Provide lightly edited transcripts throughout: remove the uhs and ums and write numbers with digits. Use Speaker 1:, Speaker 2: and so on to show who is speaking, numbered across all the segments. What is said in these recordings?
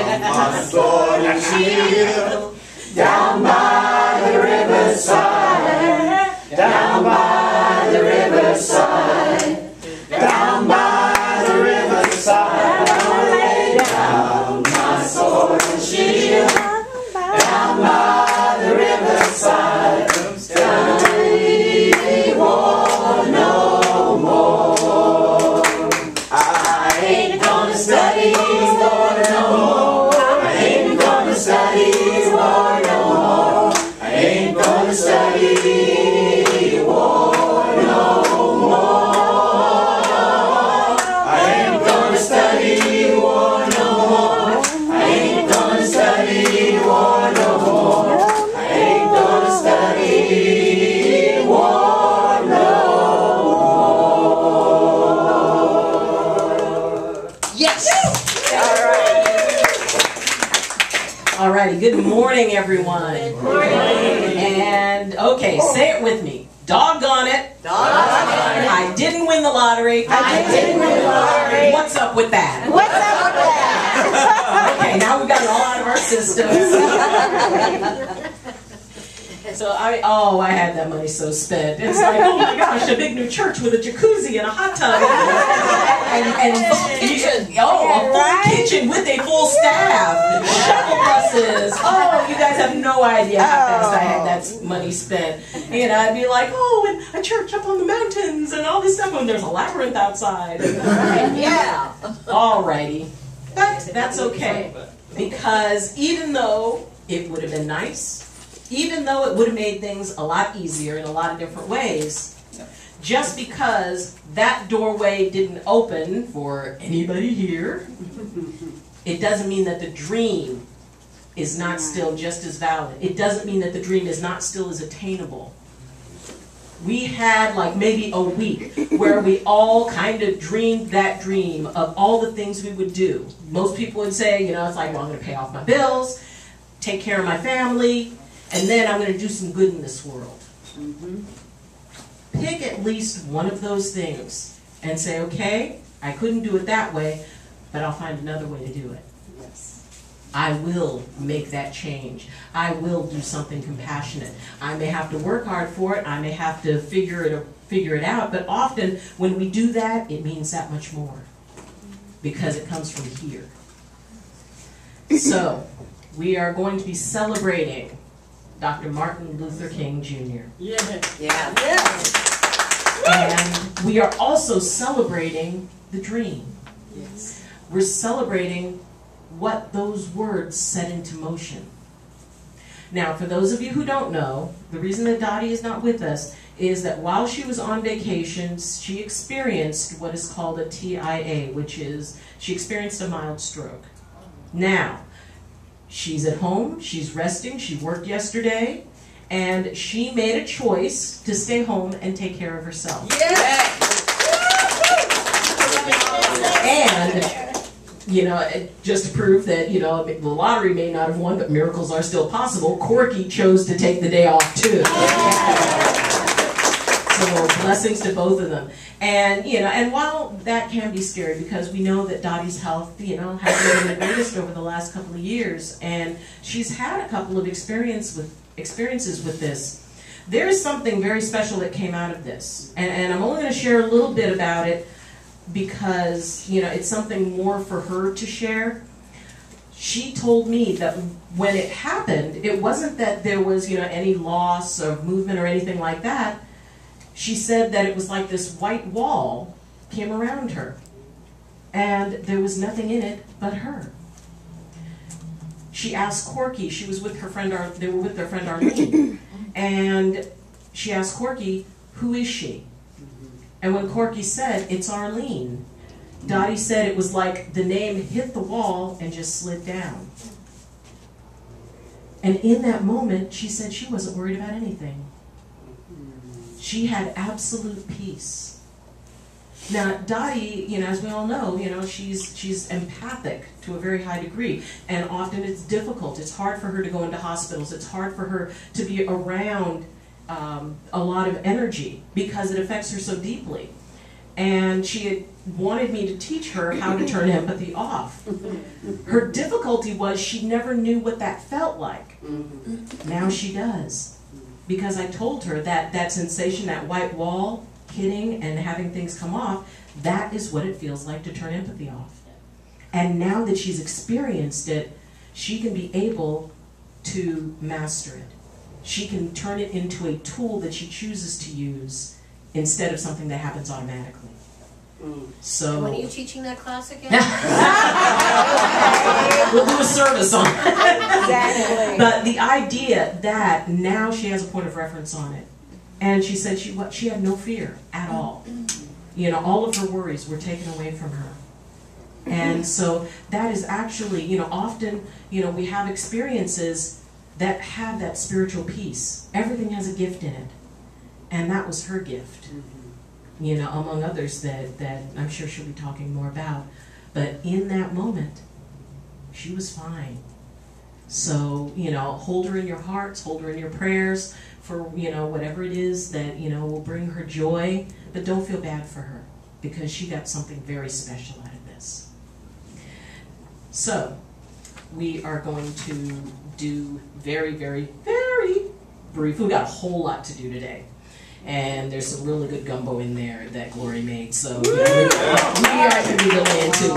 Speaker 1: my sword and shield, down by the riverside, down by the riverside, down by the riverside. I'll lay down my sword and shield, down by the riverside. Study war no more. I ain't gonna study war no more. I ain't gonna study war no more. I ain't gonna study war no more. I ain't gonna study war no more. I ain't gonna study war no more. I ain't gonna study war no more.
Speaker 2: Yes! All righty, good morning, everyone. Good morning. And, okay, say it with me. Doggone it. I didn't win the lottery.
Speaker 3: I didn't win the lottery.
Speaker 2: What's up with that?
Speaker 3: What's up with that?
Speaker 2: Okay, now we've got it all out of our systems. So I had that money so spent. It's like, oh my gosh, a big new church with a jacuzzi and a hot tub. And a full kitchen with a full staff. Shuttle buses. Oh, you guys have no idea how fast I had that money spent. And I'd be like, oh, and a church up on the mountains and all this stuff. And there's a labyrinth outside.
Speaker 3: Yeah.
Speaker 2: Alrighty. But that's okay. Because even though it would have been nice, even though it would have made things a lot easier in a lot of different ways, just because that doorway didn't open for anybody here, it doesn't mean that the dream is not still just as valid. It doesn't mean that the dream is not still as attainable. We had like maybe a week where we all kind of dreamed that dream of all the things we would do. Most people would say, you know, it's like, well, I'm going to pay off my bills, take care of my family, and then I'm going to do some good in this world. Pick at least one of those things and say, okay, I couldn't do it that way, but I'll find another way to do it. I will make that change. I will do something compassionate. I may have to work hard for it. I may have to figure it out. But often when we do that, it means that much more because it comes from here. So we are going to be celebrating Dr. Martin Luther King Jr.
Speaker 3: Yeah.
Speaker 2: And we are also celebrating the dream.
Speaker 3: Yes.
Speaker 2: We're celebrating what those words set into motion. Now, for those of you who don't know, the reason that Dottie is not with us is that while she was on vacation, she experienced what is called a TIA, which is she experienced a mild stroke. Now, she's at home, she's resting, she worked yesterday, and she made a choice to stay home and take care of herself.
Speaker 3: Yes.
Speaker 2: And you know, just to prove that, you know, the lottery may not have won, but miracles are still possible, Corky chose to take the day off too. So blessings to both of them. And, you know, and while that can be scary because we know that Dottie's health, you know, hasn't been the greatest over the last couple of years, and she's had a couple of experiences with this, there's something very special that came out of this. And I'm only going to share a little bit about it because, you know, it's something more for her to share. She told me that when it happened, it wasn't that there was, you know, any loss of movement or anything like that. She said that it was like this white wall came around her, and there was nothing in it but her. She asked Corky, she was with her friend, they were with their friend Ayleen, and she asked Corky, who is she? And when Corky said, it's Ayleen, Dottie said it was like the name hit the wall and just slid down. And in that moment, she said she wasn't worried about anything. She had absolute peace. Now, Dottie, you know, as we all know, you know, she's empathic to a very high degree, and often it's difficult. It's hard for her to go into hospitals. It's hard for her to be around a lot of energy because it affects her so deeply. and she had wanted me to teach her how to turn empathy off. Her difficulty was she never knew what that felt like. Now she does. Because I told her that that sensation, that white wall, hitting and having things come off, that is what it feels like to turn empathy off. And now that she's experienced it, she can be able to master it. She can turn it into a tool that she chooses to use instead of something that happens automatically. So
Speaker 3: When are you teaching that class again?
Speaker 2: we'll do a service on it.
Speaker 3: Exactly.
Speaker 2: But the idea that now she has a point of reference on it, and she said she had no fear at all. You know, all of her worries were taken away from her. And so that is actually, you know, often, you know, we have experiences that have that spiritual peace. Everything has a gift in it. And that was her gift. You know, among others that I'm sure she'll be talking more about. But in that moment, she was fine. So, you know, hold her in your hearts, hold her in your prayers for, you know, whatever it is that, you know, will bring her joy. But don't feel bad for her, because she got something very special out of this. So, we are going to do very, very, very brief. We've got a whole lot to do today. And there's some really good gumbo in there that Glory made, so we aren't going to be delaying too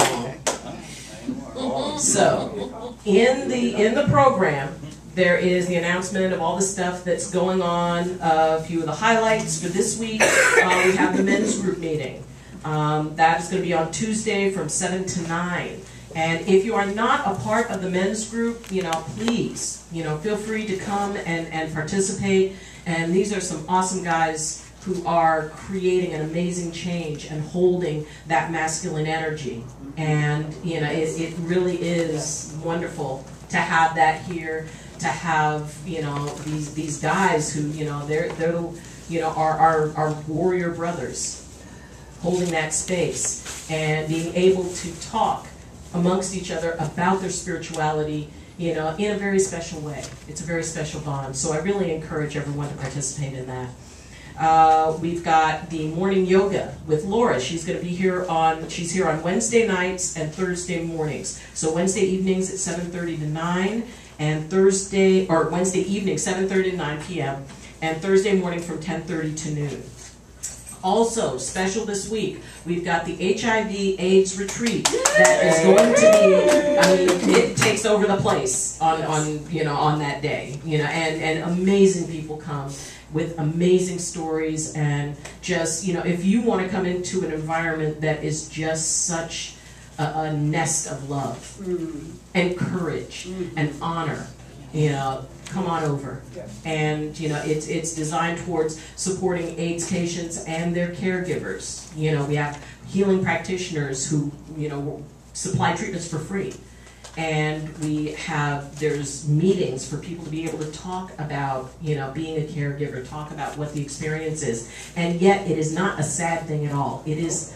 Speaker 2: long. So, in the program, there is the announcement of all the stuff that's going on. A few of the highlights for this week. We have the men's group meeting. That is going to be on Tuesday from 7 to 9. And if you are not a part of the men's group, you know, please, you know, feel free to come and participate. And these are some awesome guys who are creating an amazing change and holding that masculine energy. And, you know, it really is wonderful to have that here, to have, you know, these guys who, you know, they're you know, our warrior brothers holding that space and being able to talk amongst each other about their spirituality, you know, in a very special way. It's a very special bond. So I really encourage everyone to participate in that. We've got the morning yoga with Laura. She's going to be here she's here on Wednesday nights and Thursday mornings. So Wednesday evenings at 7:30 to 9, and Wednesday evening 7:30 to 9 p.m. and Thursday morning from 10:30 to noon. Also, special this week, we've got the HIV/AIDS retreat that is going to be, I mean, it takes over the place on that day, you know, and amazing people come with amazing stories, and just, you know, if you want to come into an environment that is just such a nest of love and courage and honor, you know, come on over. And, you know, it's designed towards supporting AIDS patients and their caregivers. You know, we have healing practitioners who, you know, supply treatments for free. And there's meetings for people to be able to talk about, you know, being a caregiver, talk about what the experience is. And yet it is not a sad thing at all. It is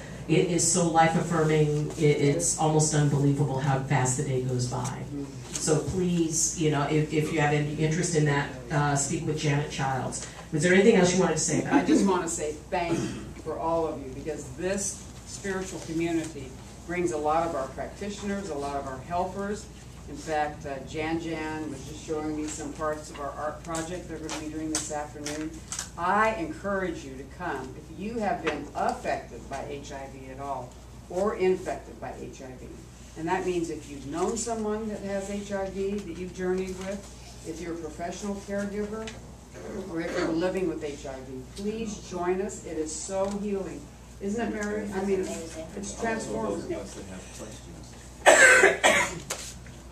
Speaker 2: so life-affirming, it's almost unbelievable how fast the day goes by. So please, you know, if you have any interest in that, speak with Janet Childs. Was there anything else you wanted to say about it?
Speaker 4: I just want to say thank you for all of you, because this spiritual community brings a lot of our practitioners, a lot of our helpers. In fact, Jan was just showing me some parts of our art project they're going to be doing this afternoon. I encourage you to come. If you have been affected by HIV at all, or infected by HIV, and that means if you've known someone that has HIV that you've journeyed with, if you're a professional caregiver, or if you're living with HIV, please join us. It is so healing. Isn't it, Mary? I mean, it's transformative.
Speaker 5: Those of us that have questions,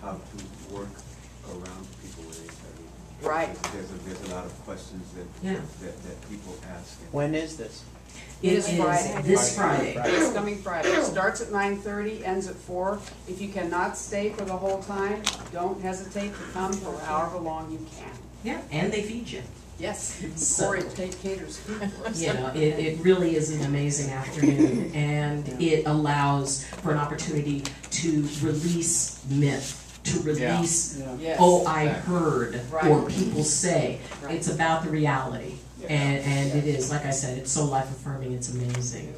Speaker 5: how to work around people with HIV.
Speaker 4: Right.
Speaker 5: There's a lot of questions that people ask.
Speaker 6: When is this?
Speaker 2: It is
Speaker 4: Friday.
Speaker 2: This Friday.
Speaker 4: This coming Friday. It starts at 9:30, ends at 4. If you cannot stay for the whole time, don't hesitate to come for however long you can.
Speaker 2: Yeah, and they feed you.
Speaker 4: Yes,
Speaker 2: So-
Speaker 4: or it caters food for us.
Speaker 2: You know, it really is an amazing afternoon, and it allows for an opportunity to release myth, to release,
Speaker 4: Yes.
Speaker 2: oh, I heard,
Speaker 4: Right.
Speaker 2: or people say.
Speaker 4: Right.
Speaker 2: It's about the reality. And it is, like I said, it's so life-affirming, it's amazing.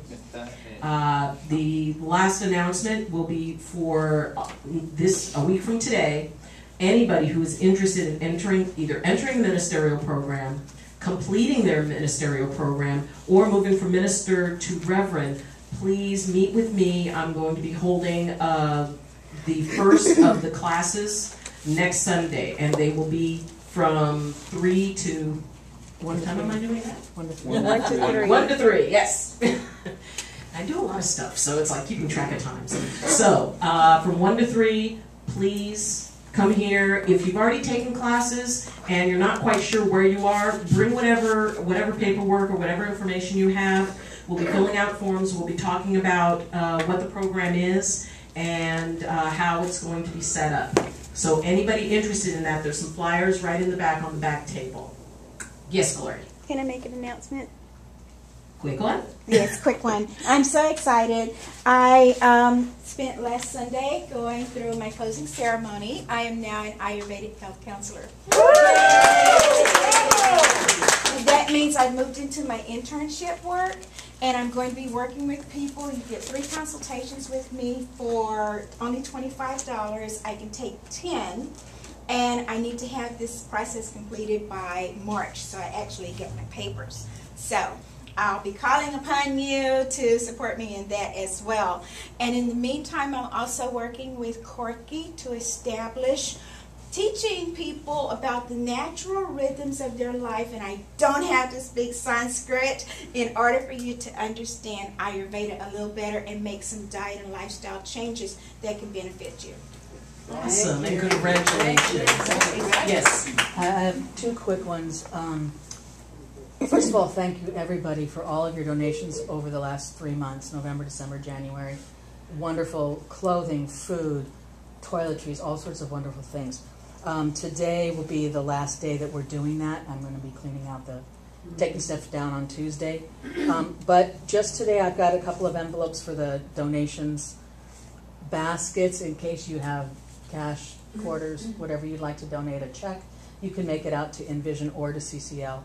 Speaker 2: The last announcement will be for a week from today. Anybody who is interested in either entering the ministerial program, completing their ministerial program, or moving from minister to reverend, please meet with me. I'm going to be holding the first of the classes next Sunday, and they will be from 3 to... What time am I doing that?
Speaker 3: 1 to 3.
Speaker 2: 1 to 3, yes. I do a lot of stuff, so it's like keeping track of times. So, from 1 to 3, please come here. If you've already taken classes and you're not quite sure where you are, bring whatever paperwork or whatever information you have. We'll be filling out forms. We'll be talking about what the program is and how it's going to be set up. So anybody interested in that, there's some flyers right in the back on the back table. Yes, Gloria.
Speaker 6: Can I make an announcement?
Speaker 2: Quick one?
Speaker 6: Yes, quick one. I'm so excited. I spent last Sunday going through my closing ceremony. I am now an Ayurvedic health counselor. That means I've moved into my internship work, and I'm going to be working with people. You get 3 consultations with me for only $25. I can take 10. And I need to have this process completed by March, so I actually get my papers. So I'll be calling upon you to support me in that as well. And in the meantime, I'm also working with Corky to establish teaching people about the natural rhythms of their life. And I don't have to speak Sanskrit in order for you to understand Ayurveda a little better and make some diet and lifestyle changes that can benefit you.
Speaker 2: Awesome, and congratulations. Yes.
Speaker 7: I have 2 quick ones. First of all, thank you everybody for all of your donations over the last 3 months, November, December, January. Wonderful clothing, food, toiletries, all sorts of wonderful things. Today will be the last day that we're doing that. I'm going to be cleaning out taking stuff down on Tuesday. But just today I've got a couple of envelopes for the donations baskets in case you have cash, quarters, whatever you'd like to donate, a check. You can make it out to Envision or to CCL.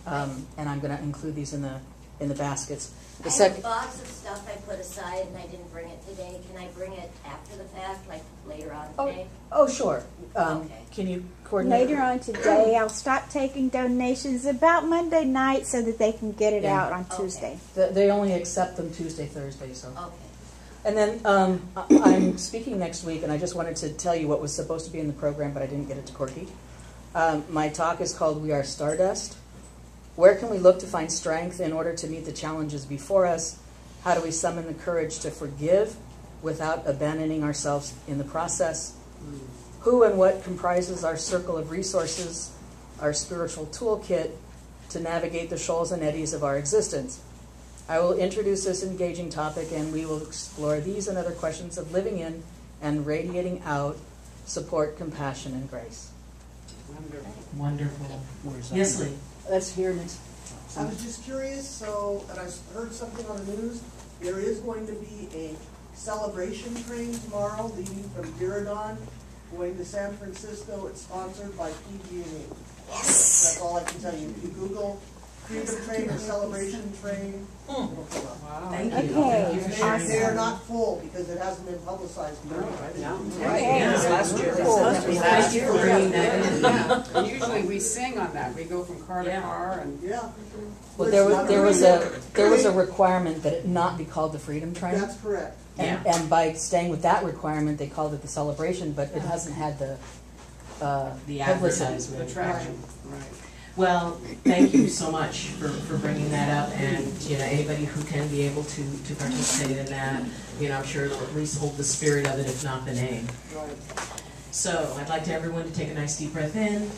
Speaker 7: And I'm going to include these in the baskets.
Speaker 3: I have a box of stuff I put aside and I didn't bring it today. Can I bring it after the fact, like later on today?
Speaker 7: Oh, sure.
Speaker 3: Okay.
Speaker 7: Can you coordinate?
Speaker 6: Later on today, I'll stop taking donations about Monday night so that they can get it out on Tuesday.
Speaker 7: They only accept them Tuesday, Thursday, so.
Speaker 3: Okay.
Speaker 7: And then I'm speaking next week, and I just wanted to tell you what was supposed to be in the program, but I didn't get it to Corky. My talk is called We Are Stardust. Where can we look to find strength in order to meet the challenges before us? How do we summon the courage to forgive without abandoning ourselves in the process? Who and what comprises our circle of resources, our spiritual toolkit to navigate the shoals and eddies of our existence? I will introduce this engaging topic, and we will explore these and other questions of living in and radiating out support, compassion, and grace.
Speaker 2: Wonderful. Yes, Lee.
Speaker 7: That's here next.
Speaker 8: I was just curious, and I heard something on the news, there is going to be a celebration train tomorrow leaving from Diridon, going to San Francisco. It's sponsored by PG&E. Yes! That's all I can tell you. If you Google Freedom Train or Celebration Train, it'll come up.
Speaker 4: Wow.
Speaker 2: Thank you.
Speaker 6: Okay.
Speaker 8: They are not full because it hasn't been publicized.
Speaker 4: Last year.
Speaker 2: Thank you for bringing that in.
Speaker 4: Yeah. And usually we sing on that. We go from car to car and.
Speaker 8: Yeah.
Speaker 7: Well, there was a requirement that it not be called the Freedom Train.
Speaker 8: That's correct.
Speaker 7: And by staying with that requirement, they called it the Celebration, but it hasn't had the publicity.
Speaker 2: Advertisement.
Speaker 4: The traction. Right.
Speaker 2: Well, thank you so much for bringing that up, and anybody who can be able to participate in that, I'm sure it'll at least hold the spirit of it, if not the name.
Speaker 8: Right.
Speaker 2: So I'd like everyone to take a nice deep breath in.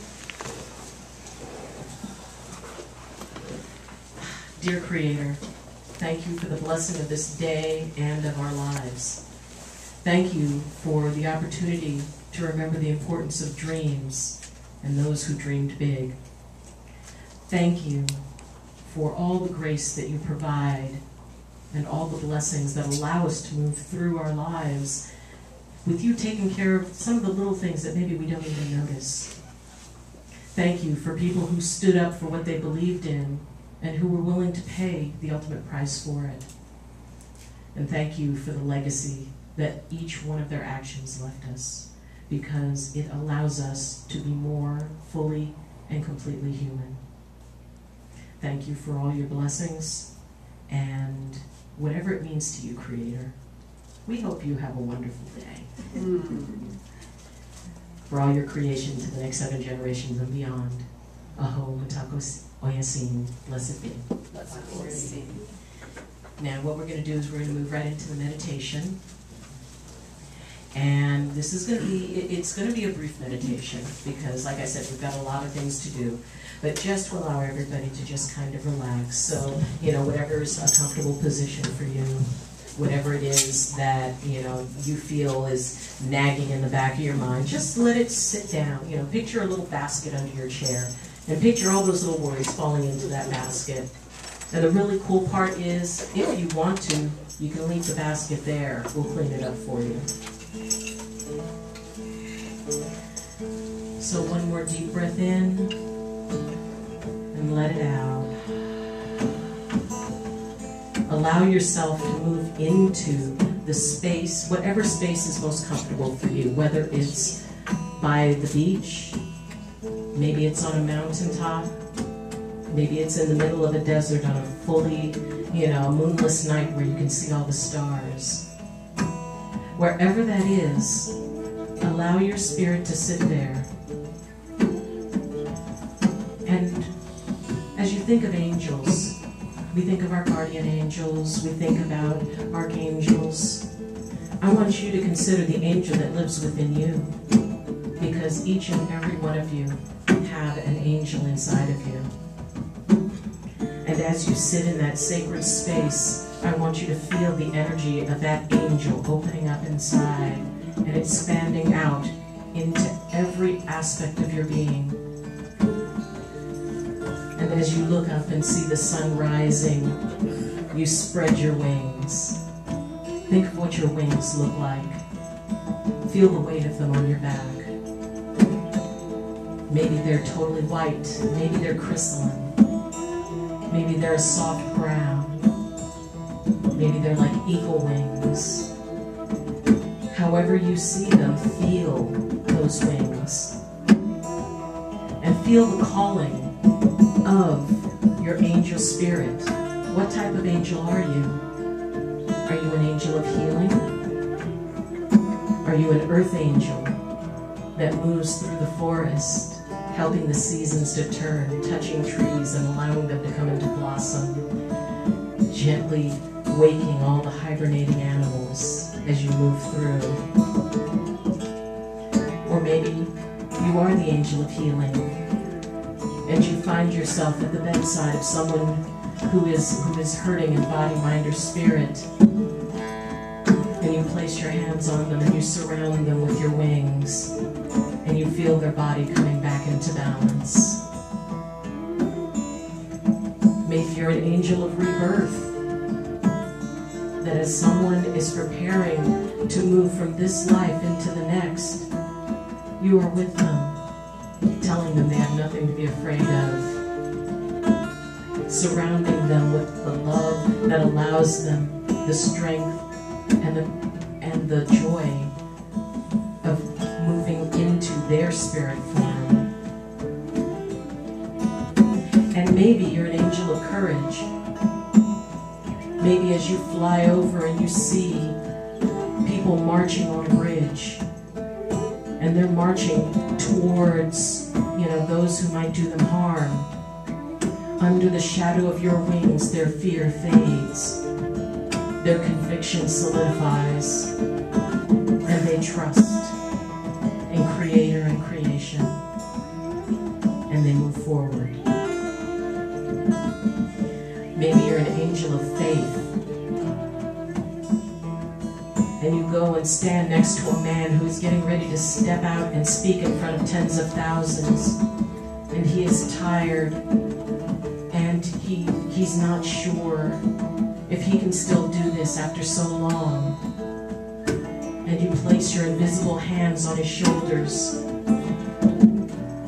Speaker 2: Dear Creator, thank you for the blessing of this day and of our lives. Thank you for the opportunity to remember the importance of dreams and those who dreamed big. Thank you for all the grace that you provide and all the blessings that allow us to move through our lives with you taking care of some of the little things that maybe we don't even notice. Thank you for people who stood up for what they believed in and who were willing to pay the ultimate price for it. And thank you for the legacy that each one of their actions left us, because it allows us to be more fully and completely human. Thank you for all your blessings, and whatever it means to you, Creator, we hope you have a wonderful day. For all your creation to the next 7 generations and beyond. Aho Matakos Oyasin, blessed be.
Speaker 4: Blessed be.
Speaker 2: Now what we're going to do is we're going to move right into the meditation. And this is going to be, it's going to be a brief meditation because, like I said, we've got a lot of things to do. But just to allow everybody to just kind of relax. So, you know, whatever's a comfortable position for you, whatever it is that, you know, you feel is nagging in the back of your mind, just let it sit down. You know, picture a little basket under your chair and picture all those little worries falling into that basket. And the really cool part is, if you want to, you can leave the basket there. We'll clean it up for you. So one more deep breath in and let it out. Allow yourself to move into the space, whatever space is most comfortable for you, whether it's by the beach, maybe it's on a mountaintop, maybe it's in the middle of a desert on a fully, you know, moonless night where you can see all the stars. Wherever that is, allow your spirit to sit there. And as you think of angels, we think of our guardian angels, we think about archangels. I want you to consider the angel that lives within you, because each and every one of you have an angel inside of you. And as you sit in that sacred space, I want you to feel the energy of that angel opening up inside and expanding out into every aspect of your being. And as you look up and see the sun rising, you spread your wings. Think of what your wings look like. Feel the weight of them on your back. Maybe they're totally white. Maybe they're crystalline. Maybe they're a soft brown. Maybe they're like eagle wings. However you see them, feel those wings. And feel the calling of your angel spirit. What type of angel are you? Are you an angel of healing? Are you an earth angel that moves through the forest, helping the seasons to turn, touching trees and allowing them to come into blossom, gently waking all the hibernating animals as you move through? Or maybe you are the angel of healing, and you find yourself at the bedside of someone who is hurting in body, mind, or spirit, and you place your hands on them and you surround them with your wings, and you feel their body coming back into balance. Maybe you're an angel of rebirth, that as someone is preparing to move from this life into the next, you are with them, telling them they have nothing to be afraid of, surrounding them with the love that allows them the strength and the joy of moving into their spirit form. And maybe you're an angel of courage. Maybe as you fly over and you see people marching on a bridge, and they're marching towards, those who might do them harm. Under the shadow of your wings, their fear fades, their conviction solidifies, and they trust in Creator and creation, and they move forward. Maybe you're an angel of faith, and you go and stand next to a man who's getting ready to step out and speak in front of tens of thousands, and he is tired, and he's not sure if he can still do this after so long. And you place your invisible hands on his shoulders,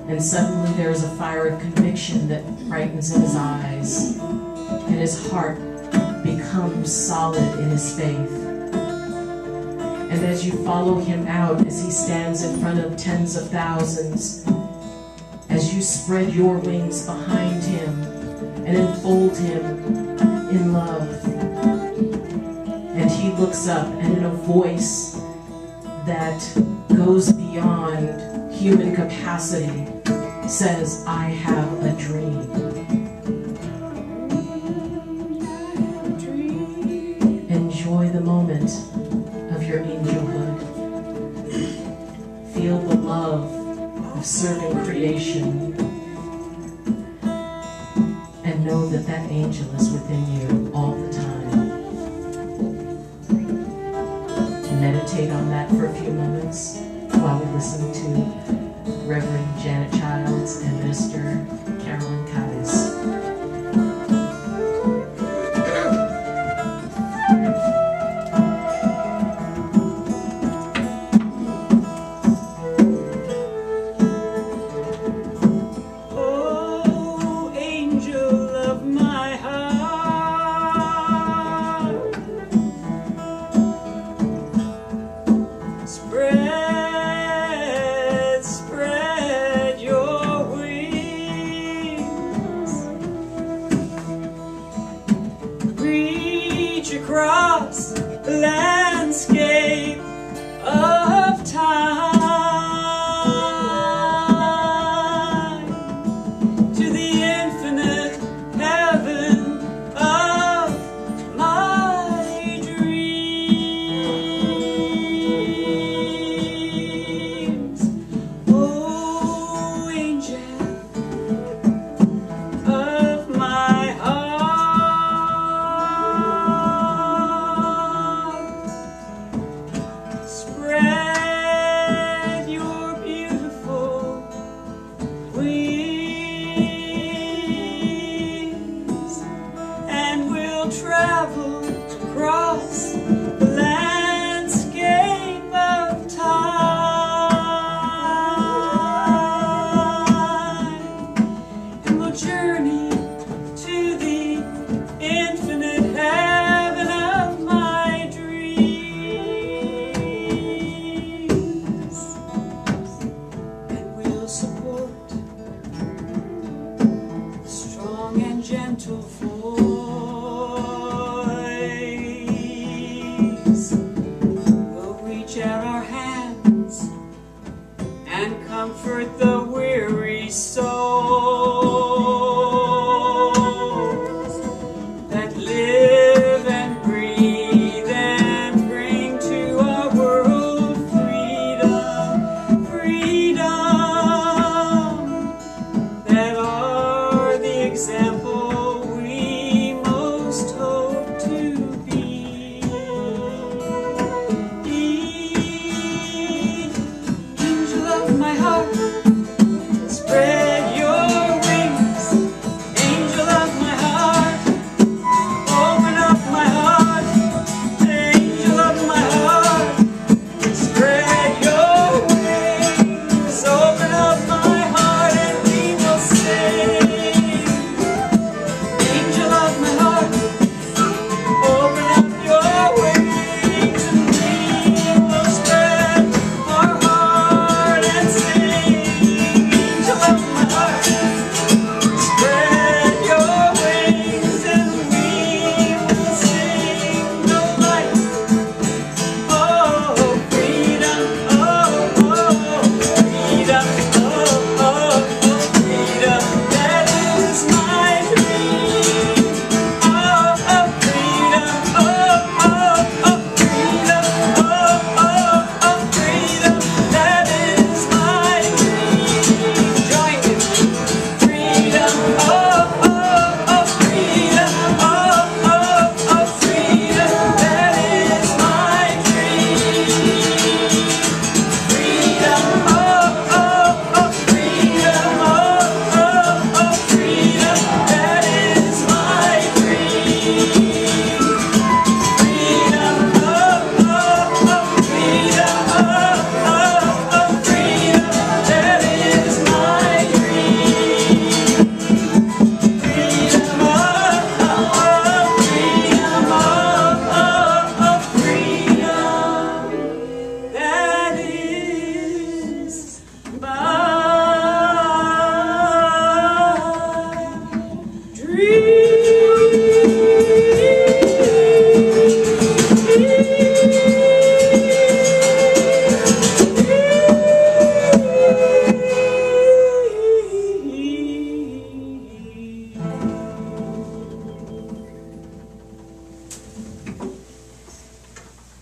Speaker 2: and And suddenly there is a fire of conviction that brightens in his eyes, and his heart becomes solid in his faith. And as you follow him out, as he stands in front of tens of thousands, as you spread your wings behind him and enfold him in love, and he looks up, and in a voice that goes beyond human capacity says, I have a dream. Enjoy the moment of your angelhood. Feel the love of serving creation, and know that that angel is within you all the time. Meditate on that for a few moments while we listen to Reverend Janet Childs and Minister Carolyn Kais.
Speaker 9: Oh, angel of my heart, spread your wings, reach across the landscape of time to the infinite heaven of my dreams. Oh, angel of my heart, spread your beautiful wings, and we'll travel across the landscape of time, and we'll journey to the infinite heaven of my dreams, and we'll support the strong and gentle voice. We'll reach out our hands and comfort the weary souls that live and breathe and bring to our world freedom, freedom, that are the example we most hope to be. Angel of my heart,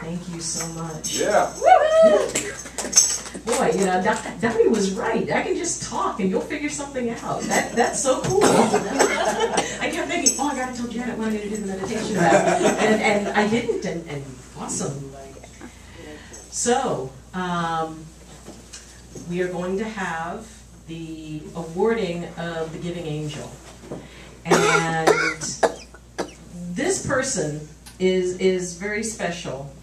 Speaker 2: Thank you so much.
Speaker 1: Yeah.
Speaker 2: Boy, you know, Donnie was right. I can just talk and you'll figure something out. That's so cool. I kept thinking, oh, I got to tell Janet what I need to do the meditation about. And I didn't, and awesome. So, we are going to have the awarding of the Giving Angel. And this person is very special.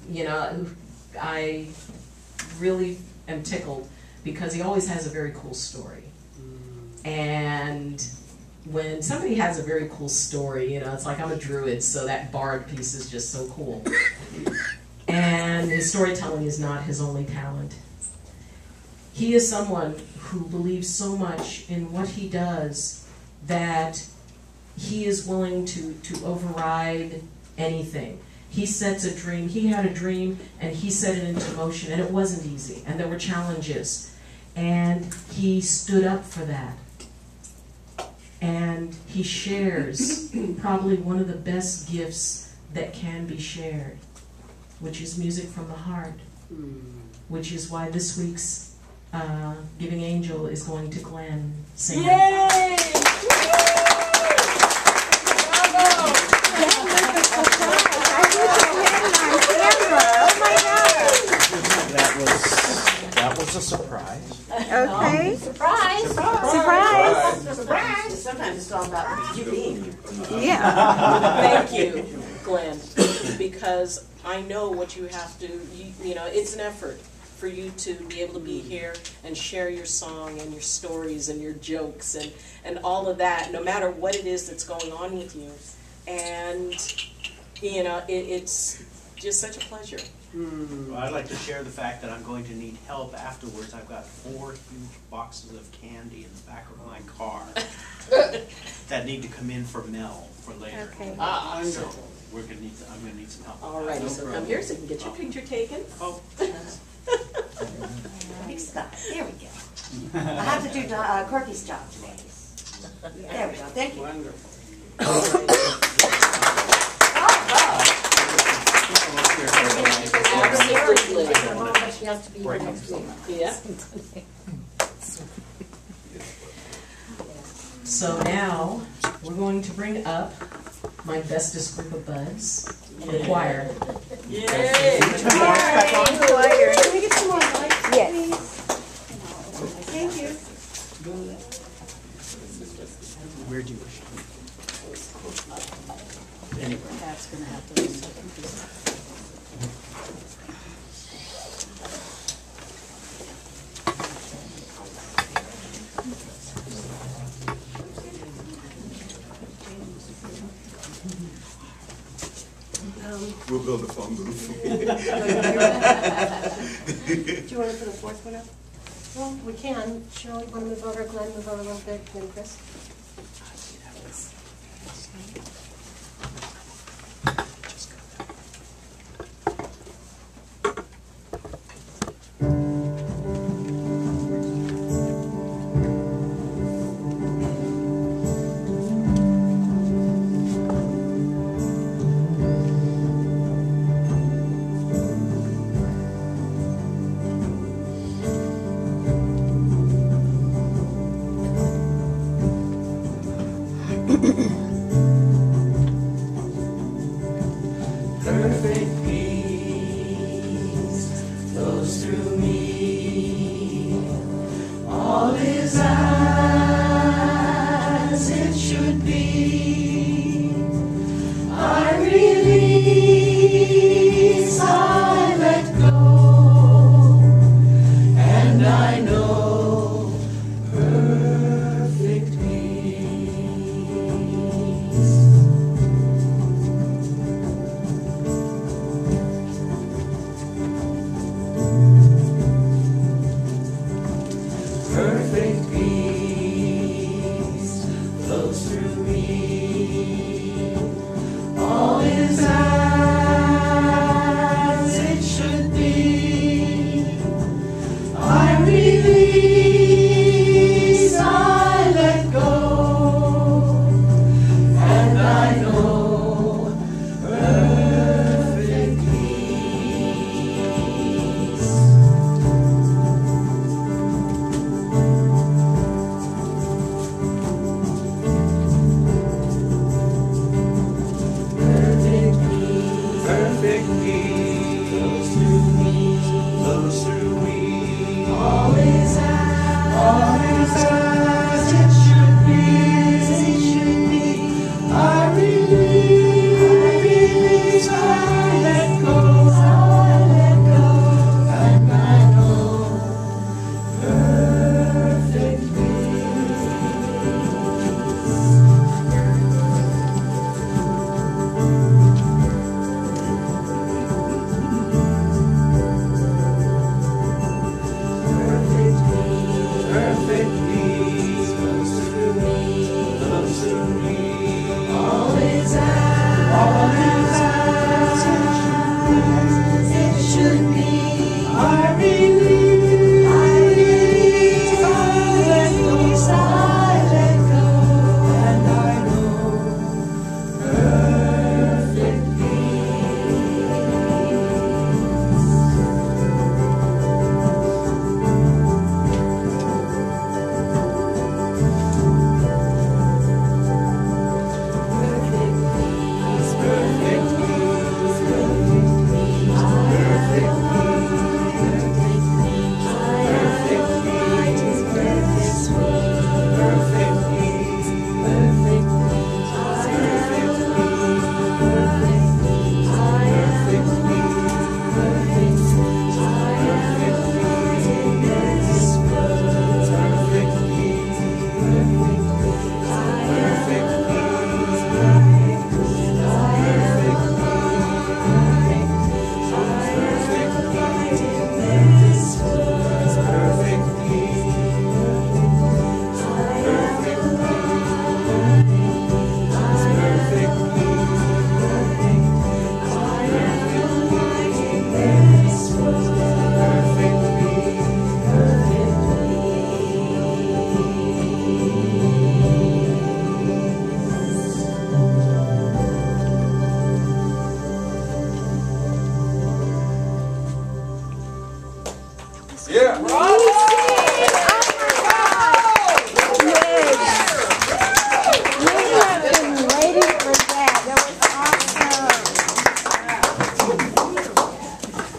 Speaker 2: You know, I really am tickled because he always has a very cool story. And when somebody has a very cool story, you know, it's like I'm a druid, so that bard piece is just so cool. And his storytelling is not his only talent. He is someone who believes so much in what he does that he is willing to override anything. He sets a dream. He had a dream, and he set it into motion, and it wasn't easy, and there were challenges. And he stood up for that. And he shares probably one of the best gifts that can be shared, which is music from the heart, which is why this week's Giving Angel is going to Glenn singing.
Speaker 7: Yay!
Speaker 10: That was a surprise.
Speaker 6: Okay.
Speaker 3: Surprise!
Speaker 6: Surprise!
Speaker 11: Sometimes it's all about you being.
Speaker 6: Yeah.
Speaker 11: Thank you, Glenn, because I know what you have to, you know, it's an effort for you to be able to be here and share your song and your stories and your jokes and all of that, no matter what it is that's going on with you. And, you know, it's just such a pleasure.
Speaker 10: Well, I'd like to share the fact that I'm going to need help afterwards. I've got 4 huge boxes of candy in the back of my car that need to come in for Mel for later.
Speaker 6: Okay.
Speaker 10: So we're gonna need. I'm gonna need some help.
Speaker 11: All right, so come here so you can get your picture taken.
Speaker 10: Oh.
Speaker 11: There we go.
Speaker 12: I have to do Corky's job today. There we go. Thank you.
Speaker 11: Absolutely.
Speaker 3: She has to be here next week.
Speaker 11: Yeah.
Speaker 2: So now we're going to bring up my bestest group of buds, the choir.
Speaker 11: Yay!
Speaker 6: Choir.
Speaker 12: Can we get some more lights,
Speaker 6: Yes.
Speaker 12: please? Thank you.
Speaker 10: Where do you wish? Anyway.
Speaker 11: That's going to have to be second piece.
Speaker 5: We'll build a phone booth.
Speaker 12: Do you want to put a fourth one up?
Speaker 3: Well, we can. Shirley, want to move over? Glenn, move over a little bit. Then Chris.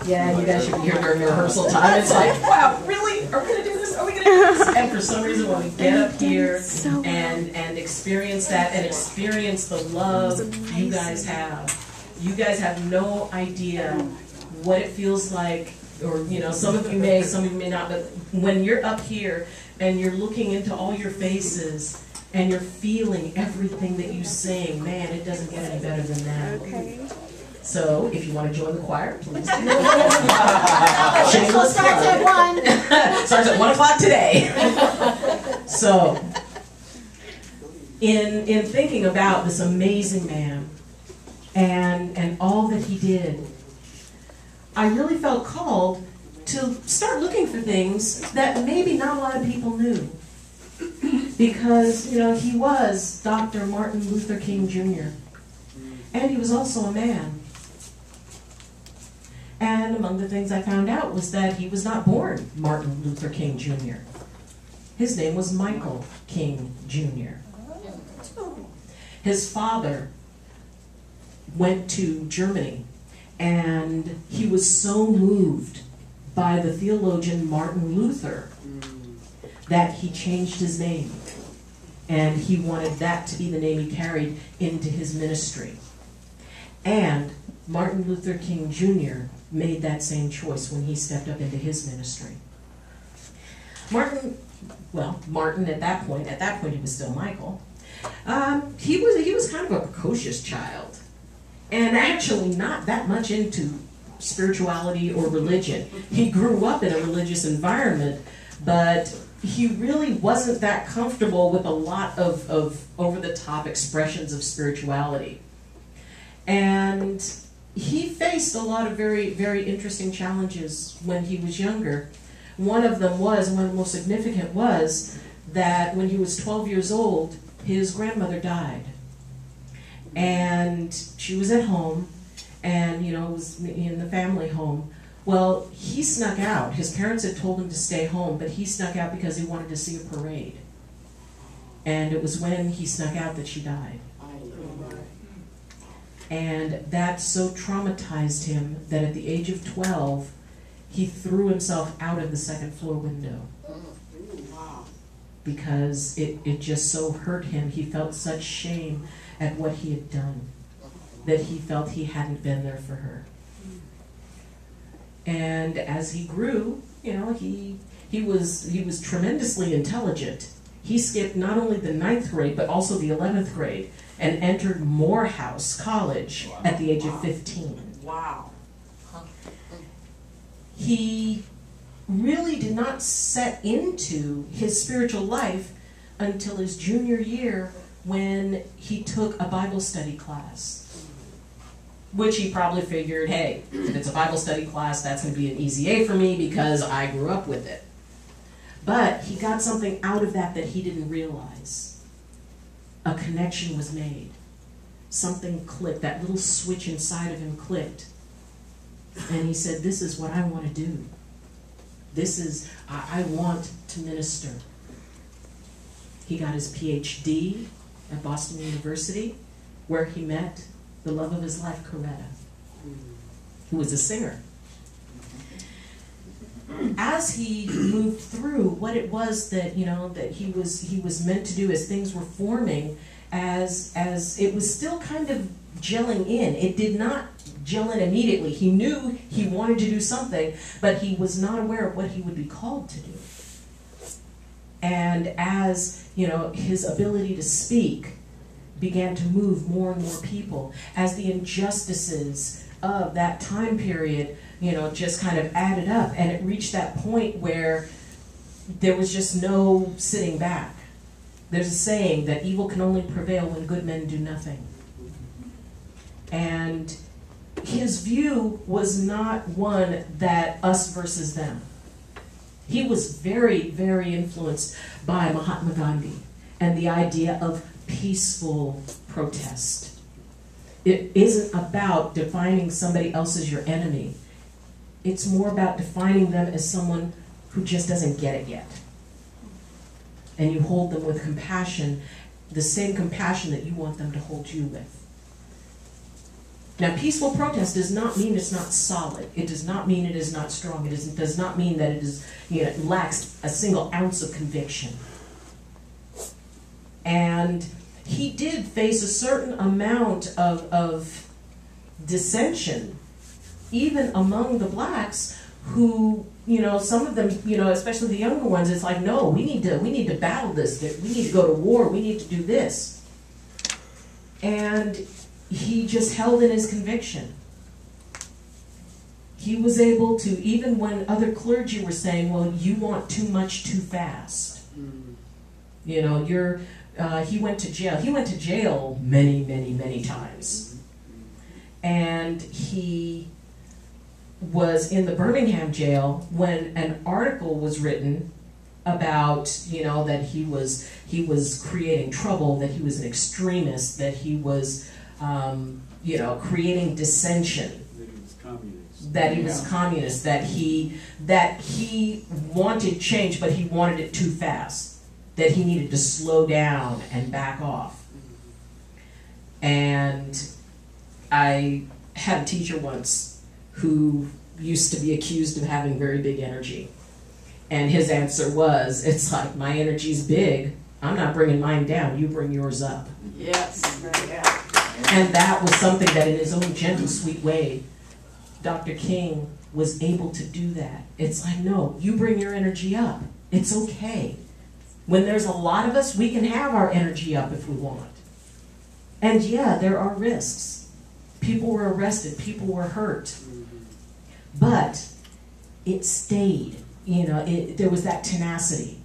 Speaker 2: Yeah, you guys should be here during rehearsal time. It's like, wow, really? Are we gonna do this? Are we gonna do this? And for some reason, when we get up here and experience that and experience the love you guys have no idea what it feels like. Or, you know, some of you may not, but when you're up here and you're looking into all your faces and you're feeling everything that you sing, man, it doesn't get any better than that.
Speaker 6: Okay.
Speaker 2: So, if you want to join the choir, please do.
Speaker 6: School starts at 1.
Speaker 2: Starts at 1 o'clock today. So, in thinking about this amazing man and all that he did, I really felt called to start looking for things that maybe not a lot of people knew. Because, you know, he was Dr. Martin Luther King Jr. And he was also a man. And among the things I found out was that he was not born Martin Luther King Jr. His name was Michael King Jr. His father went to Germany, and he was so moved by the theologian Martin Luther that he changed his name. And he wanted that to be the name he carried into his ministry. And Martin Luther King Jr. made that same choice when he stepped up into his ministry. Martin at that point he was still Michael, he was kind of a precocious child. And actually not that much into spirituality or religion. He grew up in a religious environment, but he really wasn't that comfortable with a lot of over-the-top expressions of spirituality. And he faced a lot of very, very interesting challenges when he was younger. One of the most significant was that when he was 12 years old, his grandmother died. And she was at home, and, you know, it was in the family home. Well, he snuck out. His parents had told him to stay home, but he snuck out because he wanted to see a parade. And it was when he snuck out that she died. And that so traumatized him that at the age of 12, he threw himself out of the second floor window. Because it just so hurt him. He felt such shame at what he had done, that he felt he hadn't been there for her. And as he grew, you know, he was tremendously intelligent. He skipped not only the 9th grade, but also the 11th grade, and entered Morehouse College at the age of 15.
Speaker 11: Wow.
Speaker 2: He really did not set into his spiritual life until his junior year, when he took a Bible study class. Which he probably figured, hey, if it's a Bible study class, that's going to be an easy A for me because I grew up with it. But he got something out of that he didn't realize. A connection was made. Something clicked. That little switch inside of him clicked. And he said, this is what I want to do. I want to minister. He got his PhD at Boston University, where he met the love of his life, Coretta, who was a singer. As he moved through what it was that, you know, that he was meant to do, as things were forming, as it was still kind of gelling in. It did not gel in immediately. He knew he wanted to do something, but he was not aware of what he would be called to do. And as, you know, his ability to speak began to move more and more people, as the injustices of that time period, you know, just kind of added up, and it reached that point where there was just no sitting back. There's a saying that evil can only prevail when good men do nothing. And his view was not one that us versus them. He was very, very influenced by Mahatma Gandhi and the idea of peaceful protest. It isn't about defining somebody else as your enemy. It's more about defining them as someone who just doesn't get it yet. And you hold them with compassion, the same compassion that you want them to hold you with. Now, peaceful protest does not mean it's not solid. It does not mean it is not strong. It does not mean that it is, it lacks a single ounce of conviction. And he did face a certain amount of dissension, even among the blacks, who, some of them, especially the younger ones, it's like, no, we need to battle this. We need to go to war. We need to do this. And he just held in his conviction. He was able to, even when other clergy were saying, well, you want too much too fast. He went to jail. He went to jail many, many, many times. And he was in the Birmingham jail when an article was written about, that he was creating trouble, that he was an extremist, that he was, creating dissension. That he was communist. That he wanted change, but he wanted it too fast. That he needed to slow down and back off. And I had a teacher once who used to be accused of having very big energy. And his answer was, it's like, my energy's big. I'm not bringing mine down. You bring yours up.
Speaker 4: Yes. Yeah.
Speaker 2: And that was something that in his own gentle, sweet way, Dr. King was able to do that. It's like, no, you bring your energy up. It's okay. When there's a lot of us, we can have our energy up if we want. And yeah, there are risks. People were arrested. People were hurt. But it stayed. There was that tenacity.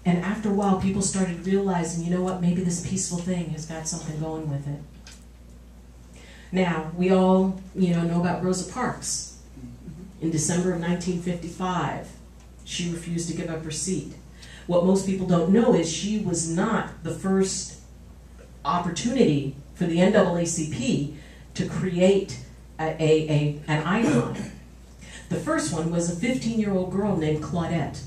Speaker 2: And after a while, people started realizing, you know what, maybe this peaceful thing has got something going with it. Now, we all, know about Rosa Parks. In December of 1955, she refused to give up her seat. What most people don't know is she was not the first opportunity for the NAACP to create an icon. The first one was a 15-year-old girl named Claudette.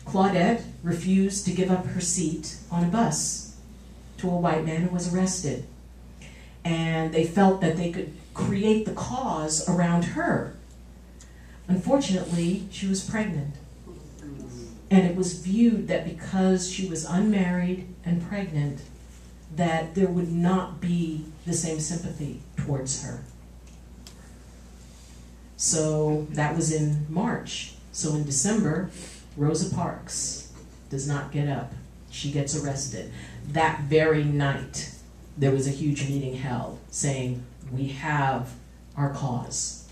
Speaker 2: Claudette refused to give up her seat on a bus to a white man who was arrested. And they felt that they could create the cause around her. Unfortunately, she was pregnant. And it was viewed that because she was unmarried and pregnant, that there would not be the same sympathy towards her. So that was in March. So in December, Rosa Parks does not get up. She gets arrested. That very night, there was a huge meeting held saying, we have our cause.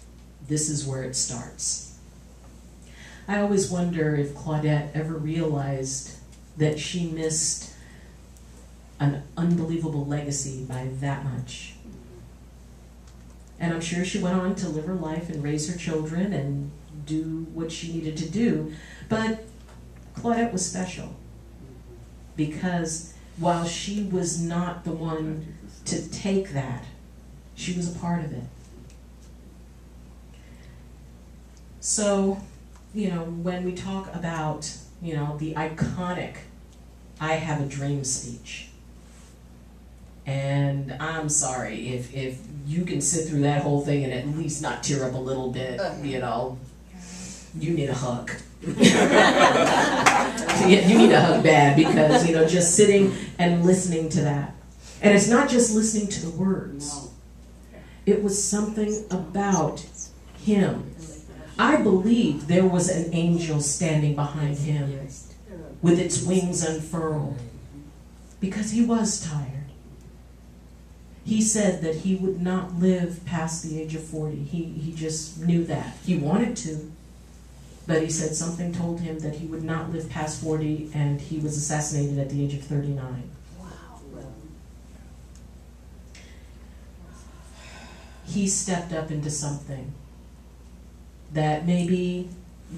Speaker 2: This is where it starts. I always wonder if Claudette ever realized that she missed an unbelievable legacy by that much. And I'm sure she went on to live her life and raise her children and do what she needed to do. But Claudette was special because while she was not the one to take that, she was a part of it. So, when we talk about, the iconic I Have a Dream speech, and I'm sorry, if you can sit through that whole thing and at least not tear up a little bit, you need a hug. You need a hug bad because, just sitting and listening to that. And it's not just listening to the words. It was something about him. I believe there was an angel standing behind him with its wings unfurled because he was tired. He said that he would not live past the age of 40. He just knew that. He wanted to, but he said something told him that he would not live past 40, and he was assassinated at the age of 39.
Speaker 12: Wow.
Speaker 2: He stepped up into something that maybe,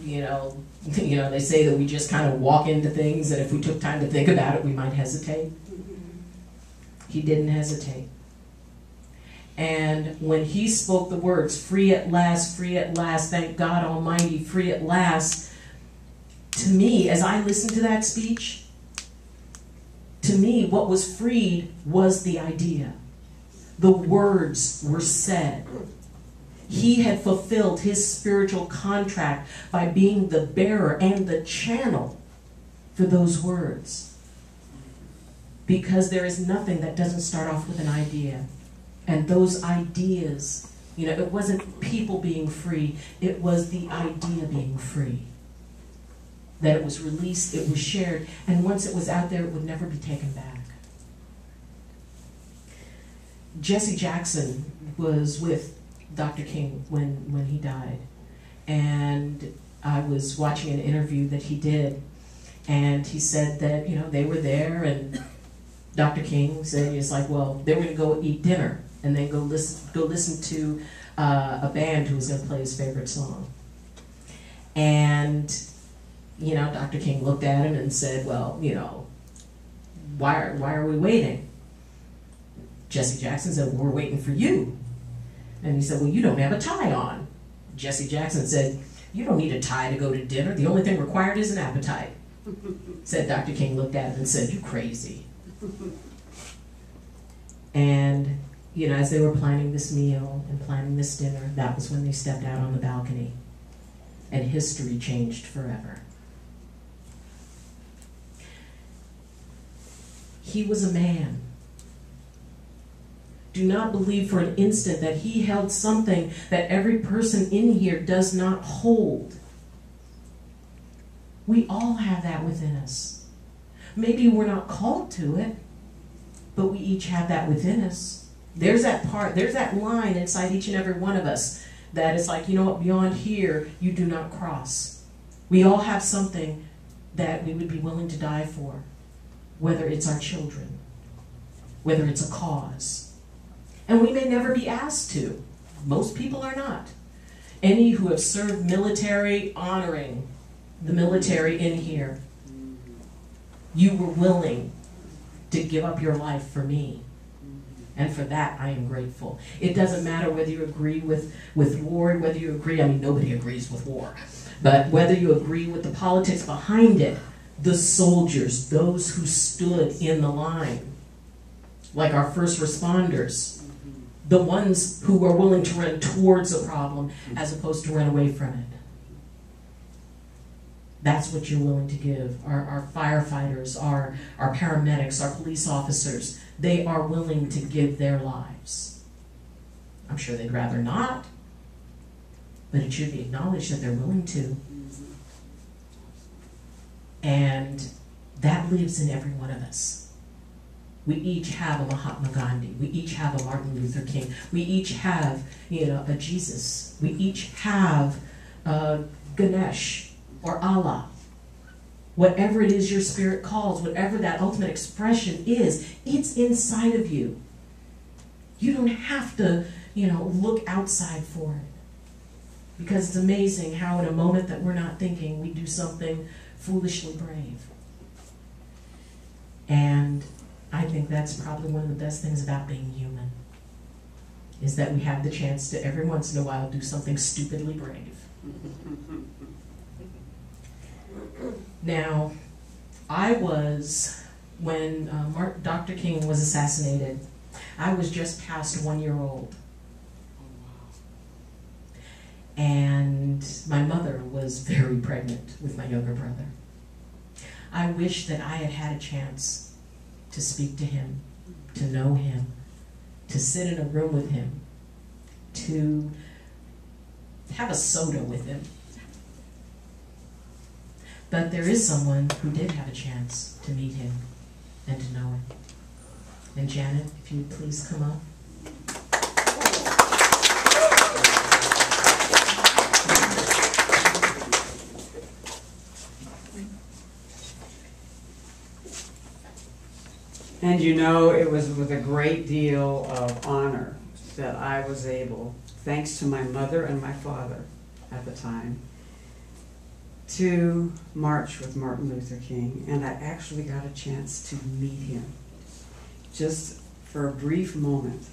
Speaker 2: they say that we just kind of walk into things, and if we took time to think about it, we might hesitate. He didn't hesitate. And when he spoke the words, free at last, thank God Almighty, free at last, to me, as I listened to that speech, to me, what was freed was the idea. The words were said. He had fulfilled his spiritual contract by being the bearer and the channel for those words. Because there is nothing that doesn't start off with an idea. And those ideas, you know, it wasn't people being free, it was the idea being free. That it was released, it was shared, and once it was out there, it would never be taken back. Jesse Jackson was with Dr. King when he died, and I was watching an interview that he did, and he said that, you know, they were there, and Dr. King said, he's like, well, they were going to go eat dinner, and then go listen to a band who was going to play his favorite song. And, you know, Dr. King looked at him and said, well, you know, why are we waiting? Jesse Jackson said, well, we're waiting for you. And he said, well, you don't have a tie on. Jesse Jackson said, you don't need a tie to go to dinner. The only thing required is an appetite. Said Dr. King looked at him and said, you crazy. And, you know, as they were planning this meal and planning this dinner, that was when they stepped out on the balcony. And history changed forever. He was a man. Do not believe for an instant that he held something that every person in here does not hold. We all have that within us. Maybe we're not called to it, but we each have that within us. There's that part, there's that line inside each and every one of us that is like, you know what, beyond here, you do not cross. We all have something that we would be willing to die for, whether it's our children, whether it's a cause. And we may never be asked to. Most people are not. Any who have served military, honoring the military in here, you were willing to give up your life for me. And for that, I am grateful. It doesn't matter whether you agree with war, whether you agree, I mean, nobody agrees with war, but whether you agree with the politics behind it, the soldiers, those who stood in the line, like our first responders, the ones who were willing to run towards a problem as opposed to run away from it. That's what you're willing to give. Our firefighters, our paramedics, our police officers, they are willing to give their lives. I'm sure they'd rather not, but it should be acknowledged that they're willing to. And that lives in every one of us. We each have a Mahatma Gandhi. We each have a Martin Luther King. We each have, you know, a Jesus. We each have Ganesh or Allah. Whatever it is your spirit calls, whatever that ultimate expression is, it's inside of you. You don't have to, you know, look outside for it. Because it's amazing how in a moment that we're not thinking, we do something foolishly brave. And I think that's probably one of the best things about being human, is that we have the chance to every once in a while do something stupidly brave. Now, I was, when Dr. King was assassinated, I was just past 1 year old. And my mother was very pregnant with my younger brother. I wish that I had had a chance to speak to him, to know him, to sit in a room with him, to have a soda with him. But there is someone who did have a chance to meet him and to know him. And Janet, if you would please come up.
Speaker 4: And you know, it was with a great deal of honor that I was able, thanks to my mother and my father at the time, to march with Martin Luther King. And I actually got a chance to meet him, just for a brief moment.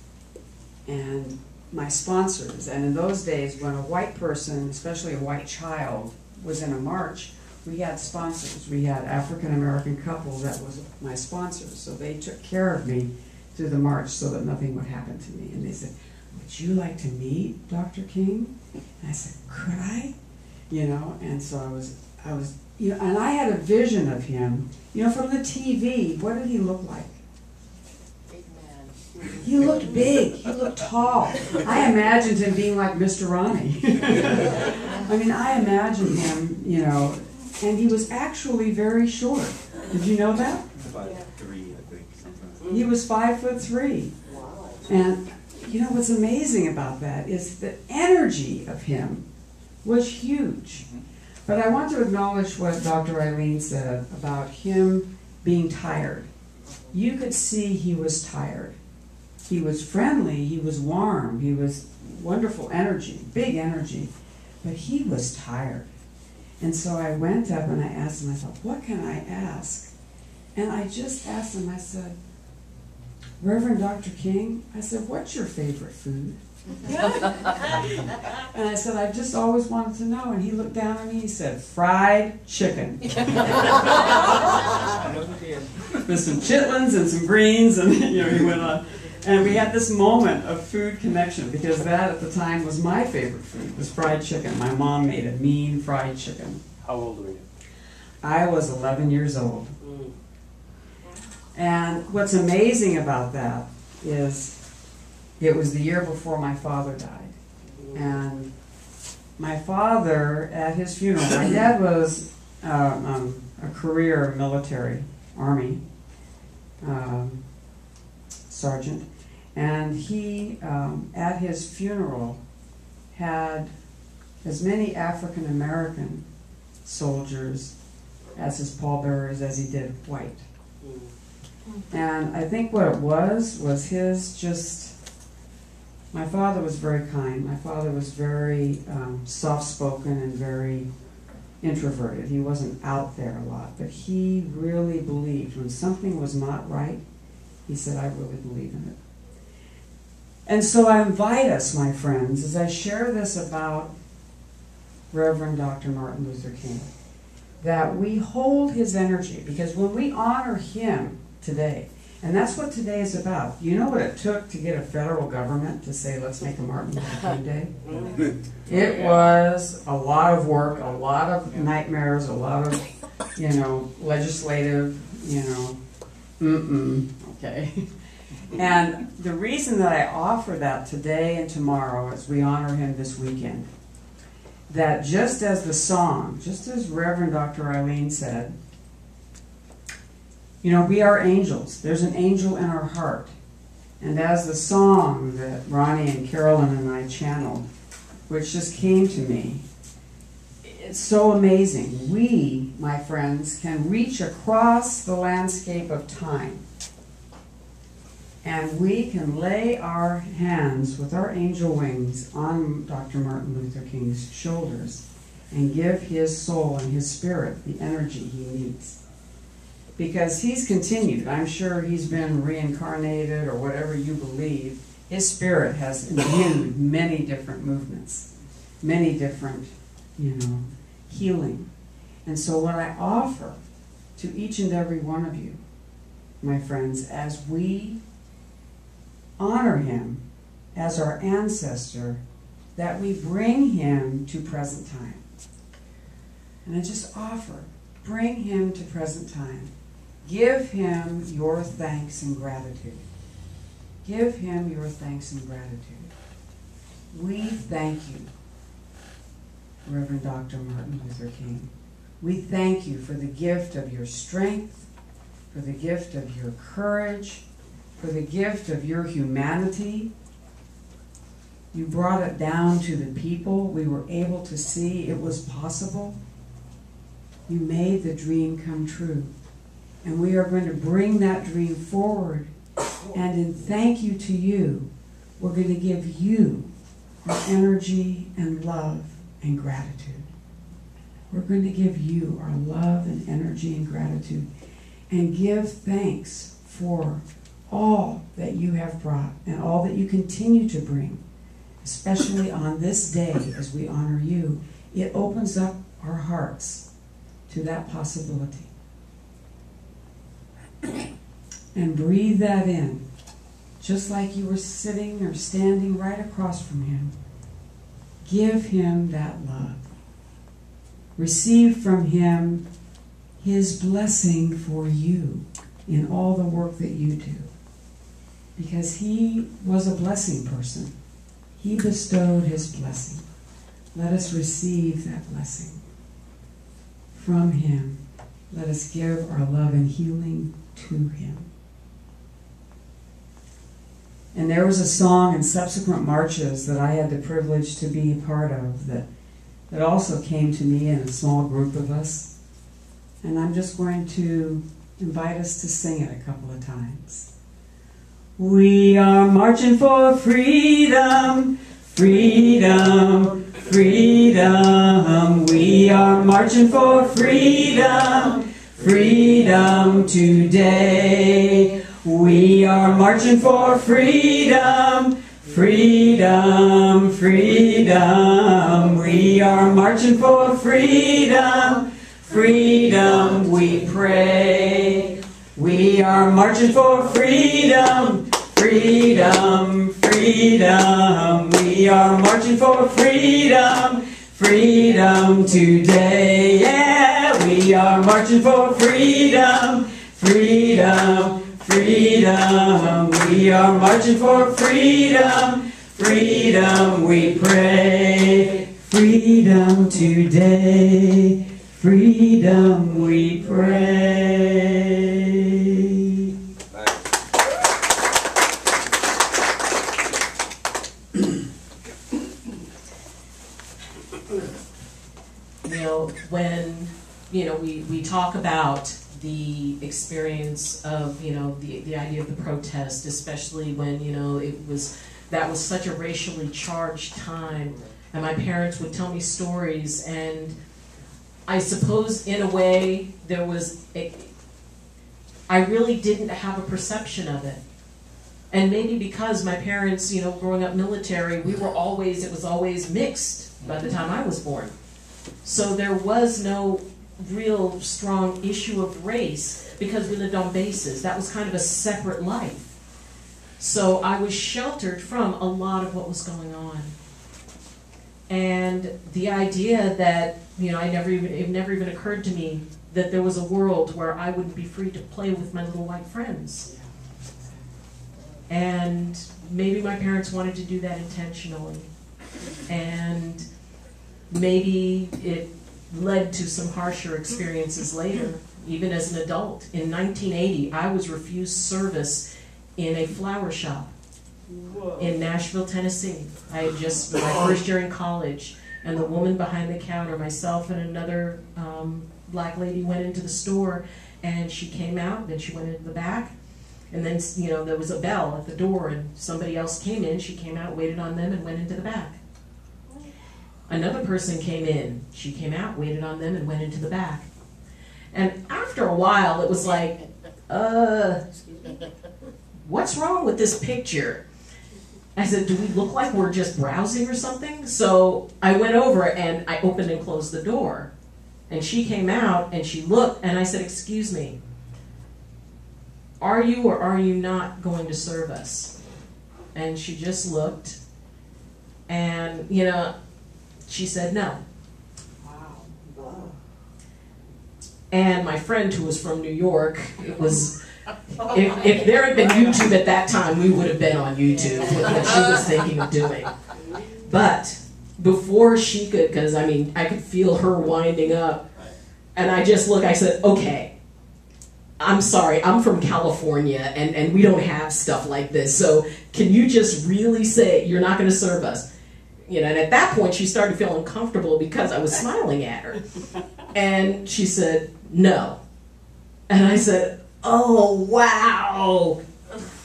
Speaker 4: And my sponsors, and in those days when a white person, especially a white child, was in a march, we had sponsors. We had African-American couples that was my sponsors. So they took care of me
Speaker 13: through the march so that nothing would happen to me. And they said, would you like to meet Dr. King? And I said, could I? You know, and so I was, you know, and I had a vision of him, you know, from the TV. What did he look like?
Speaker 11: Big man.
Speaker 13: He looked big. He looked tall. I imagined him being like Mr. Ronnie. I mean, I imagined him, you know, and he was actually very short. Did you know that?
Speaker 5: 5'3", I think, something.
Speaker 13: He was 5'3".
Speaker 11: Wow.
Speaker 13: And you know what's amazing about that is the energy of him was huge. But I want to acknowledge what Dr. Ayleen said about him being tired. You could see he was tired. He was friendly, he was warm, he was wonderful energy, big energy, but he was tired. And so I went up and I asked him, I thought, what can I ask? And I just asked him, I said, Reverend Dr. King, I said, what's your favorite food? And I said, I've just always wanted to know. And he looked down at me, he said, fried chicken. With some chitlins and some greens, and you know, he went on. And we had this moment of food connection, because that at the time was my favorite food, was fried chicken. My mom made a mean fried chicken.
Speaker 10: How old were you?
Speaker 13: I was 11 years old. And what's amazing about that is it was the year before my father died. And my father, at his funeral, my dad was a career military, Army sergeant, and he, at his funeral, had as many African American soldiers as his pallbearers as he did white. And I think what it was his just, my father was very kind. My father was very soft-spoken and very introverted. He wasn't out there a lot, but he really believed when something was not right, he said, I really believe in it. And so I invite us, my friends, as I share this about Reverend Dr. Martin Luther King, that we hold his energy, because when we honor him today, and that's what today is about. You know what it took to get a federal government to say, let's make a Martin Luther King Day? It was a lot of work, a lot of nightmares, a lot of, you know, legislative, you know, okay. And the reason that I offer that today and tomorrow as we honor him this weekend, that just as the song, just as Reverend Dr. Ayleen said, you know, we are angels. There's an angel in our heart. And as the song that Ronnie and Carolyn and I channeled, which just came to me, it's so amazing. We, my friends, can reach across the landscape of time, and we can lay our hands with our angel wings on Dr. Martin Luther King's shoulders and give his soul and his spirit the energy he needs. Because he's continued. I'm sure he's been reincarnated or whatever you believe. His spirit has imbued many different movements, many different, you know, healing. And so what I offer to each and every one of you, my friends, as we honor him as our ancestor, that we bring him to present time. And I just offer, bring him to present time. Give him your thanks and gratitude. Give him your thanks and gratitude. We thank you, Reverend Dr. Martin Luther King. We thank you for the gift of your strength, for the gift of your courage, for the gift of your humanity. You brought it down to the people. We were able to see it was possible. You made the dream come true. And we are going to bring that dream forward. And in thank you to you, we're going to give you our energy and love and gratitude. We're going to give you our love and energy and gratitude, and give thanks for all that you have brought and all that you continue to bring, especially on this day as we honor you. It opens up our hearts to that possibility. And breathe that in just like you were sitting or standing right across from him. Give him that love. Receive from him his blessing for you in all the work that you do. Because he was a blessing person. He bestowed his blessing. Let us receive that blessing from him. Let us give our love and healing to him. And there was a song in subsequent marches that I had the privilege to be a part of that also came to me in a small group of us. And I'm just going to invite us to sing it a couple of times. We are marching for freedom, freedom, freedom. We are marching for freedom, freedom today. We are marching for freedom, freedom, freedom. We are marching for freedom, freedom we pray. We are marching for freedom, freedom, freedom. We are marching for freedom, freedom today. Yeah, we are marching for freedom, freedom, freedom. We are marching for freedom, freedom we pray. Freedom today, freedom we pray.
Speaker 2: When we talk about the experience of the idea of the protest, especially when that was such a racially charged time, and my parents would tell me stories, and I suppose in a way I really didn't have a perception of it. And maybe because my parents, growing up military, it was always mixed by the time I was born. So there was no real strong issue of race because we lived on bases. That was kind of a separate life. So I was sheltered from a lot of what was going on. And the idea that, it never even occurred to me that there was a world where I wouldn't be free to play with my little white friends. And maybe my parents wanted to do that intentionally. And maybe it led to some harsher experiences later, even as an adult. In 1980, I was refused service in a flower shop in Nashville, Tennessee. I had just my first year in college, and the woman behind the counter, myself and another black lady, went into the store, and she came out, then she went into the back, and then there was a bell at the door, and somebody else came in. She came out, waited on them, and went into the back. Another person came in. She came out, waited on them, and went into the back. And after a while, it was like, what's wrong with this picture? I said, do we look like we're just browsing or something? So I went over and I opened and closed the door. And she came out and she looked, and I said, excuse me, are you or are you not going to serve us? And she just looked, and she said no. Wow. And my friend, who was from New York, it was, if there had been YouTube at that time, we would have been on YouTube with what she was thinking of doing. But before she could, because I could feel her winding up, and I just looked, I said, okay, I'm sorry, I'm from California, and we don't have stuff like this, so can you just really say you're not going to serve us? And at that point, she started feeling uncomfortable because I was smiling at her. And she said, no. And I said, oh, wow,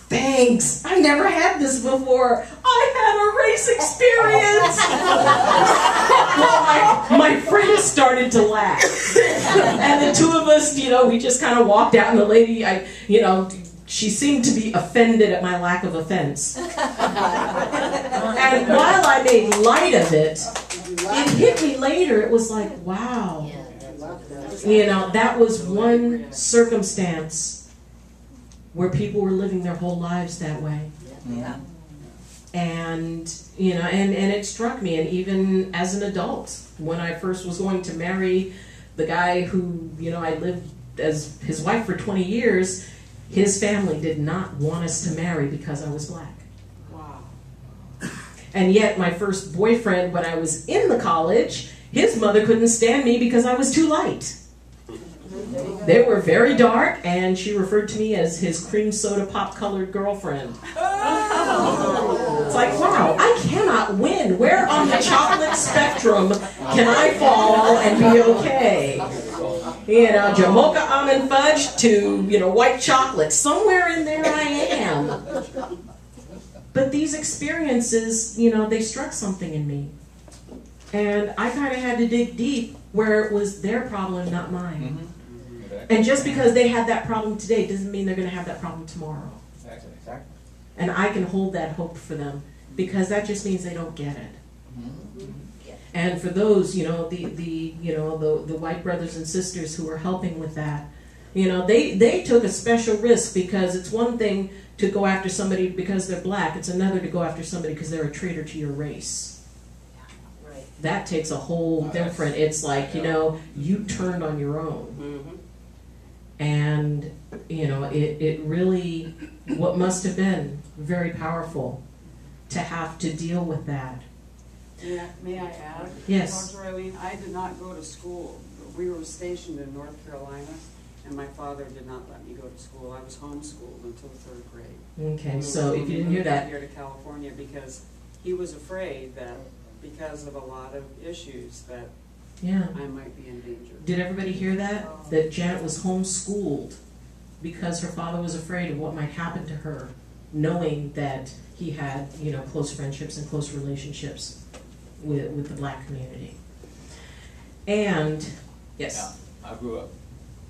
Speaker 2: thanks. I never had this before. I had a race experience. Well, my friend started to laugh. And the two of us, we just kind of walked out, and the lady, she seemed to be offended at my lack of offense. And while I made light of it, it hit me later. It was like, wow. That was one circumstance where people were living their whole lives that way.
Speaker 11: Yeah.
Speaker 2: And, you know, and it struck me, and even as an adult, when I first was going to marry the guy who, you know, I lived as his wife for 20 years, his family did not want us to marry because I was black.
Speaker 4: Wow.
Speaker 2: And yet my first boyfriend, when I was in the college, his mother couldn't stand me because I was too light. They were very dark, and she referred to me as his cream soda pop-colored girlfriend. It's like, wow, I cannot win. Where on the chocolate spectrum can I fall and be okay? You know, Jamocha almond fudge to, you know, white chocolate. Somewhere in there I am. But these experiences, you know, they struck something in me. And I kind of had to dig deep where it was their problem, not mine. And just because they had that problem today doesn't mean they're going to have that problem tomorrow.
Speaker 14: Exactly.
Speaker 2: And I can hold that hope for them, because that just means they don't get it. And for those, you know, the white brothers and sisters who are helping with that, you know, they took a special risk, because it's one thing to go after somebody because they're black. It's another to go after somebody because they're a traitor to your race.
Speaker 11: Right.
Speaker 2: That takes a whole different, it's like, you know, you turned on your own. And, you know, it really, what must have been very powerful to have to deal with that.
Speaker 4: Yeah, may I add?
Speaker 2: Yes.
Speaker 4: Dr. Ayleen, I did not go to school. We were stationed in North Carolina, and my father did not let me go to school. I was homeschooled until 3rd grade.
Speaker 2: Okay, so if you didn't hear that.
Speaker 4: Here to California, because he was afraid that because of a lot of issues that I might be in danger.
Speaker 2: Did everybody hear that? That Janet was homeschooled because her father was afraid of what might happen to her, knowing that he had, you know, close friendships and close relationships with the black community. And, yes?
Speaker 14: Yeah, I grew up,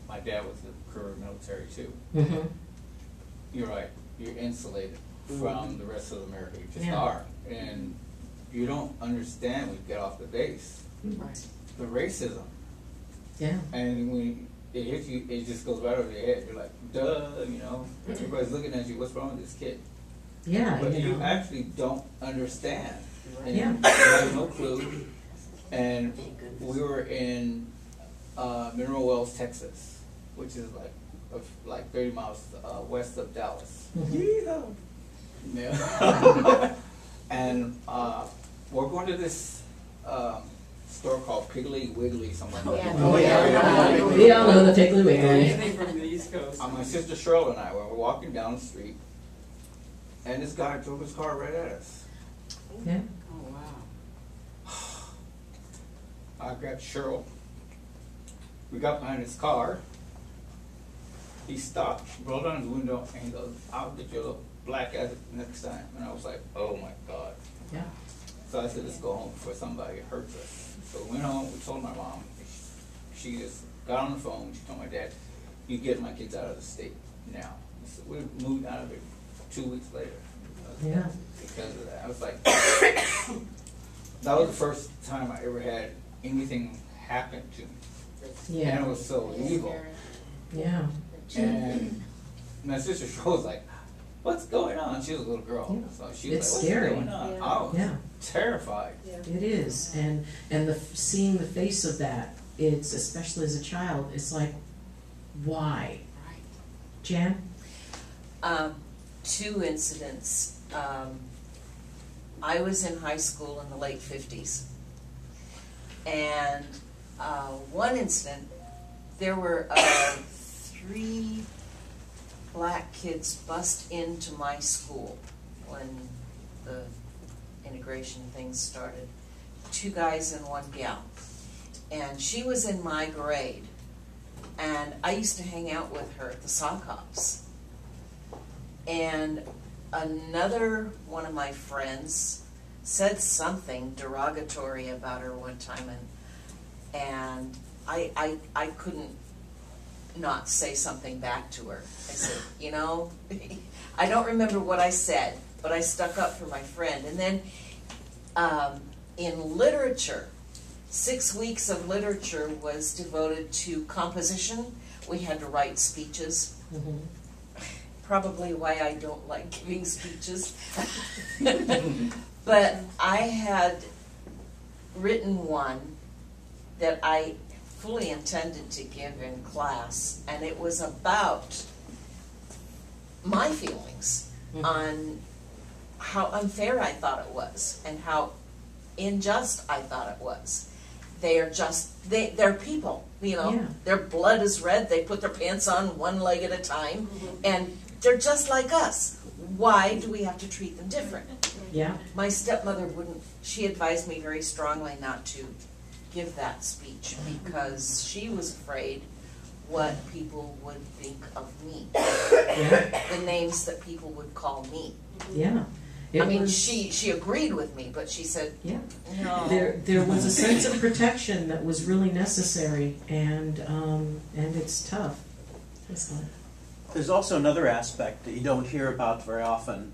Speaker 14: my dad was a career military too. You're right, you're insulated from the rest of America, you just are. And you don't understand when you get off the base. The racism.
Speaker 2: Yeah.
Speaker 14: And when it hits you, it just goes right over your head. You're like, duh, you know. Everybody's looking at you, what's wrong with this kid?
Speaker 2: Yeah.
Speaker 14: But you
Speaker 2: know.
Speaker 14: actually don't understand. And
Speaker 2: Yeah.
Speaker 14: you have no clue. And we were in Mineral Wells, Texas, which is like 30 miles west of Dallas. Yeah. And we're going to this store called Piggly Wiggly somewhere.
Speaker 2: We all know the Piggly Wiggly.
Speaker 4: Anything from the East Coast.
Speaker 14: My sister Cheryl and I were walking down the street, and this guy drove his car right at us.
Speaker 2: Yeah.
Speaker 4: Oh, wow.
Speaker 14: I grabbed Cheryl. We got behind his car. He stopped, rolled down his window, and he goes, "I'll get your little black ass next time." And I was like, oh my God.
Speaker 2: Yeah.
Speaker 14: So I said, let's go home before somebody hurts us. So we went home, we told my mom. She just got on the phone, she told my dad, "You get my kids out of the state now." So we moved out of it 2 weeks later.
Speaker 2: Yeah.
Speaker 14: Because of that. I was like, that was the first time I ever had anything happen to me.
Speaker 2: Yeah.
Speaker 14: And it was so evil.
Speaker 2: Yeah.
Speaker 14: And my sister was like, "What's going on?" She was a little girl. So she was
Speaker 2: It's
Speaker 14: like,
Speaker 2: scary.
Speaker 14: "What's going on?" I was terrified.
Speaker 2: It is. And seeing the face of that, it's, especially as a child, it's like, why?
Speaker 11: Right.
Speaker 2: Jan?
Speaker 11: 2 incidents. I was in high school in the late 50s. And one incident, there were 3 black kids bust into my school when the integration things started. 2 guys and 1 gal. And she was in my grade. And I used to hang out with her at the sock hops. And another one of my friends said something derogatory about her one time, and I couldn't not say something back to her. I said, you know, I don't remember what I said, but I stuck up for my friend. And then in literature, 6 weeks of literature was devoted to composition. We had to write speeches.
Speaker 15: probably why I don't like giving speeches. But I had written one that I fully intended to give in class, and it was about my feelings on how unfair I thought it was and how unjust I thought it was. They are just, they're people, you know.
Speaker 2: Yeah.
Speaker 15: Their blood is red, they put their pants on one leg at a time, and they're just like us. Why do we have to treat them different?
Speaker 2: Yeah.
Speaker 15: My stepmother wouldn't, she advised me very strongly not to give that speech because she was afraid what people would think of me.
Speaker 2: Yeah.
Speaker 15: The names that people would call me.
Speaker 2: Yeah.
Speaker 15: She agreed with me, but she said,
Speaker 2: yeah,
Speaker 15: no.
Speaker 2: There was a sense of protection that was really necessary, and it's tough.
Speaker 10: There's also another aspect that you don't hear about very often.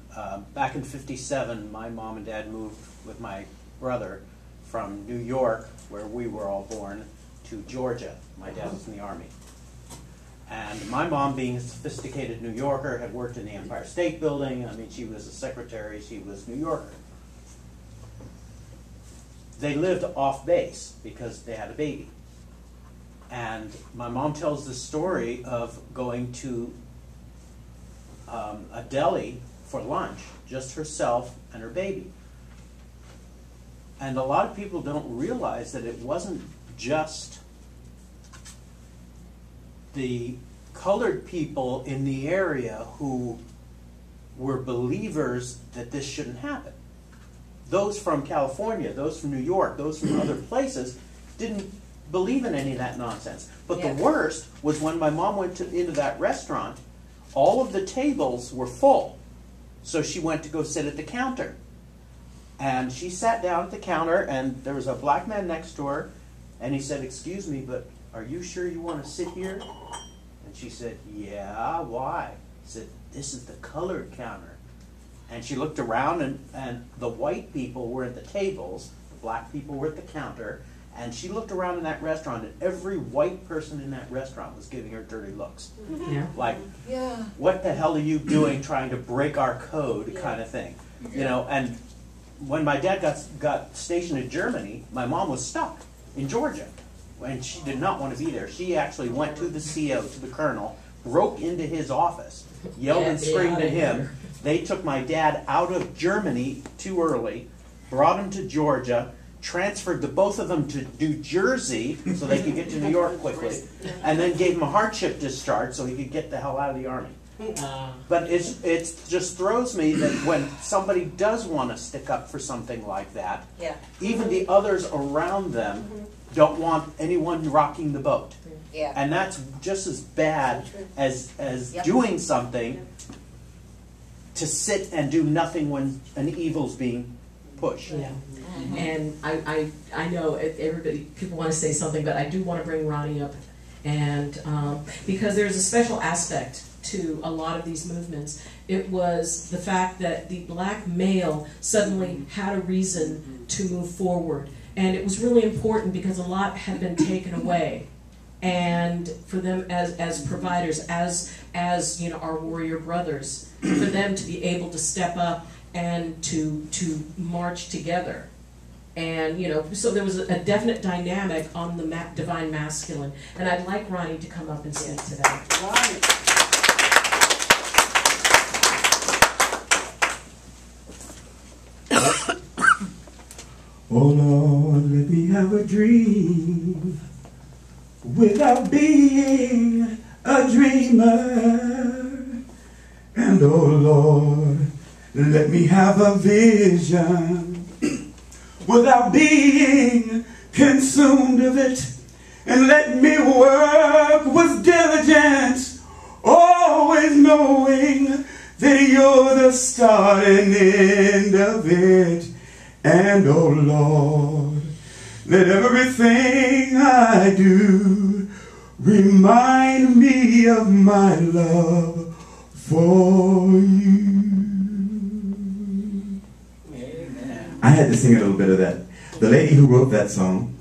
Speaker 10: Back in '57, my mom and dad moved with my brother from New York, where we were all born, to Georgia. My dad was in the Army. And my mom, being a sophisticated New Yorker, had worked in the Empire State Building. I mean, she was a secretary, she was New Yorker. They lived off base because they had a baby. And my mom tells the story of going to a deli for lunch, just herself and her baby. And a lot of people don't realize that it wasn't just the colored people in the area who were believers that this shouldn't happen. Those from California, those from New York, those from other places didn't believe in any of that nonsense. But the worst was when my mom went into that restaurant, all of the tables were full. So she went to go sit at the counter. And she sat down at the counter, and there was a black man next to her, and he said, "Excuse me, but are you sure you want to sit here?" And she said, "Yeah, why?" He said, "This is the colored counter." And she looked around, and the white people were at the tables, the black people were at the counter, and she looked around in that restaurant, and every white person in that restaurant was giving her dirty looks.
Speaker 2: Yeah.
Speaker 10: Like, what the hell are you doing trying to break our code kind of thing? You know, and when my dad got stationed in Germany, my mom was stuck in Georgia. And she did not want to be there. She actually went to the CO, to the colonel, broke into his office, yelled and screamed at him. They took my dad out of Germany too early, brought him to Georgia, transferred the both of them to New Jersey so they could get to New York quickly, and then gave him a hardship discharge so he could get the hell out of the Army. But it just throws me that when somebody does want to stick up for something like that, even the others around them don't want anyone rocking the boat. And that's just as bad as doing something to sit and do nothing when an evil's being pushed.
Speaker 2: Yeah. And I know people want to say something, but I do want to bring Ronnie up, and because there's a special aspect to a lot of these movements. It was the fact that the black male suddenly had a reason to move forward. And it was really important because a lot had been taken away. And for them as providers, as you know, our warrior brothers, for them to be able to step up and to march together. And, you know, so there was a definite dynamic on the divine masculine. And I'd like Ronnie to come up and speak to that.
Speaker 16: Oh Lord, let me have a dream without being a dreamer. And oh Lord, let me have a vision without being consumed of it. And let me work with diligence, always knowing that you're the start and end of it. And oh Lord, let everything I do remind me of my love for you. Amen. I had to sing a little bit of that. The lady who wrote that song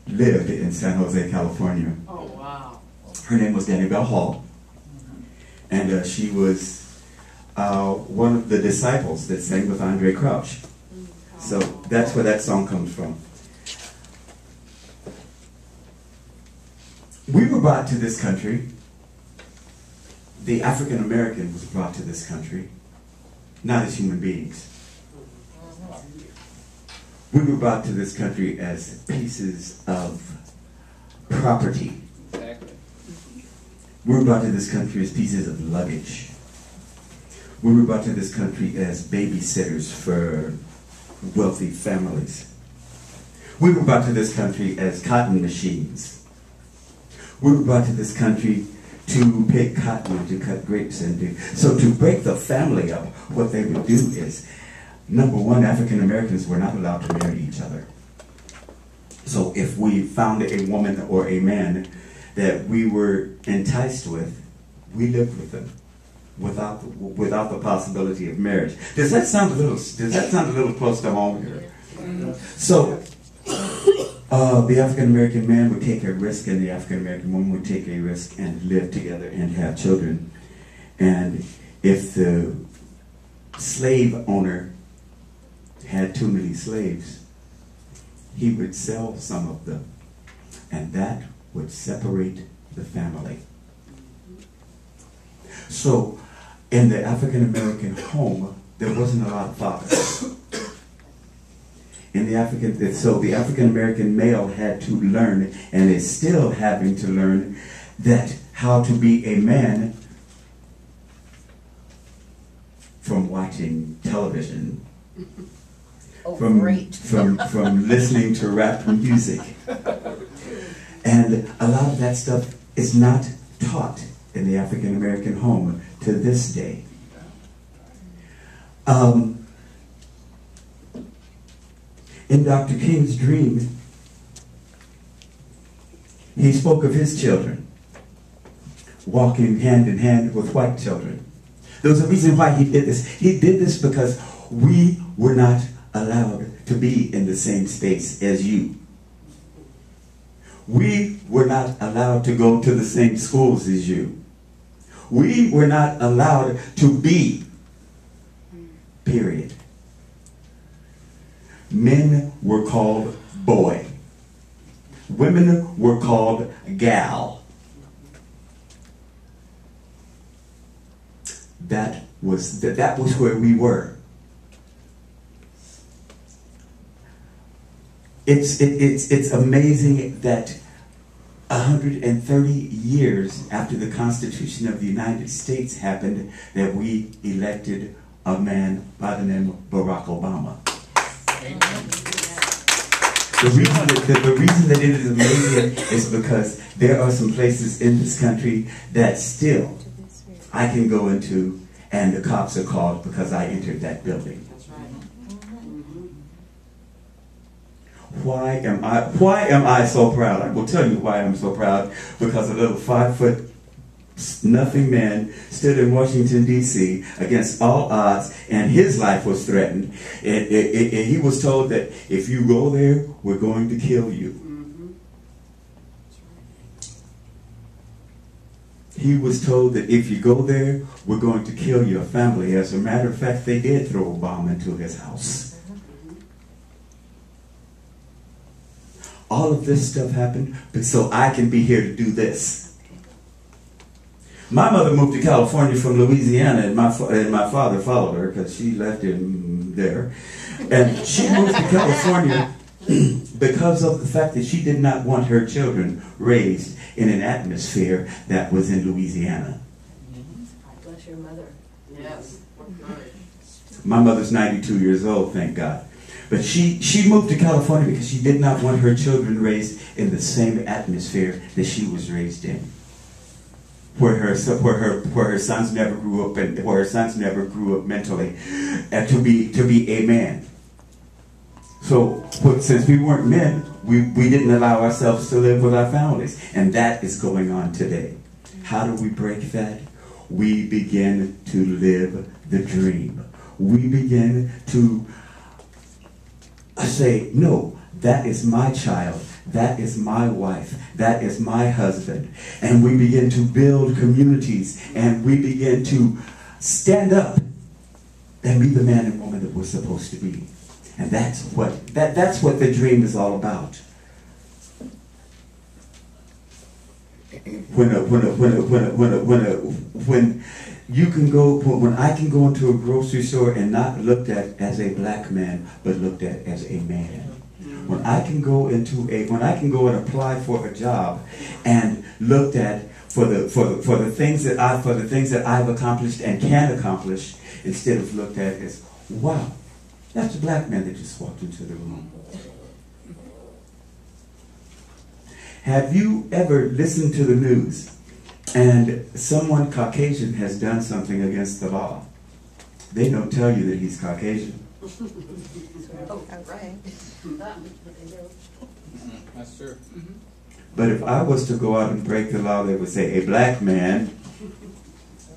Speaker 16: lived in San Jose, California.
Speaker 4: Oh, wow.
Speaker 16: Her name was Danny Bell Hall. And she was one of the disciples that sang with Andre Crouch. So that's where that song comes from. We were brought to this country. The African American was brought to this country, not as human beings. We were brought to this country as pieces of property. We were brought to this country as pieces of luggage. We were brought to this country as babysitters for wealthy families. We were brought to this country as cotton machines. We were brought to this country to pick cotton and to cut grapes and to... So to break the family up, what they would do is, number one, African Americans were not allowed to marry each other. So if we found a woman or a man that we were enticed with, we lived with them without the possibility of marriage. Does that sound a little close to home here? So the African American man would take a risk, and the African American woman would take a risk and live together and have children. And if the slave owner had too many slaves, he would sell some of them, and that would separate the family. So in the African American home, there wasn't a lot of fathers. So the African American male had to learn, and is still having to learn, that how to be a man from watching television, from listening to rap music. And a lot of that stuff is not taught in the African American home to this day. In Dr. King's dream, he spoke of his children walking hand in hand with white children. There was a reason why he did this. He did this because we were not allowed to be in the same space as you. We were not allowed to go to the same schools as you. We were not allowed to be, period. Men were called boy. Women were called gal. That was where we were. It's amazing that 130 years after the Constitution of the United States happened, that we elected a man by the name of Barack Obama. The reason that it is amazing is because there are some places in this country that still I can go into, and the cops are called because I entered that building. Why am I so proud? I will tell you why I'm so proud. Because a little 5-foot-nothing man stood in Washington, D.C. against all odds, and his life was threatened. And he was told that if you go there, we're going to kill you. He was told that if you go there, we're going to kill your family. As a matter of fact, they did throw a bomb into his house. All of this stuff happened, but so I can be here to do this. My mother moved to California from Louisiana, and my father followed her because she left him there. And she moved to California because of the fact that she did not want her children raised in an atmosphere that was in Louisiana.
Speaker 11: God bless your mother. Yes.
Speaker 16: My mother's 92 years old, thank God. But she moved to California because she did not want her children raised in the same atmosphere that she was raised in, where her sons never grew up, and where her sons never grew up mentally, and to be a man. So since we weren't men, we didn't allow ourselves to live with our families, and that is going on today. How do we break that? We begin to live the dream. We begin to say, no, that is my child. that is my wife, that is my husband. And we begin to build communities, and we begin to stand up and be the man and woman that we're supposed to be. And that's what the dream is all about. When I can go into a grocery store and not looked at as a black man, but looked at as a man. When I can go and apply for a job and looked at for the things that I've accomplished and can accomplish, instead of looked at as, wow, that's a black man that just walked into the room. Have you ever listened to the news and someone Caucasian has done something against the law? They don't tell you that he's Caucasian.
Speaker 15: Oh, right.
Speaker 14: That's true.
Speaker 16: But if I was to go out and break the law, they would say, a black man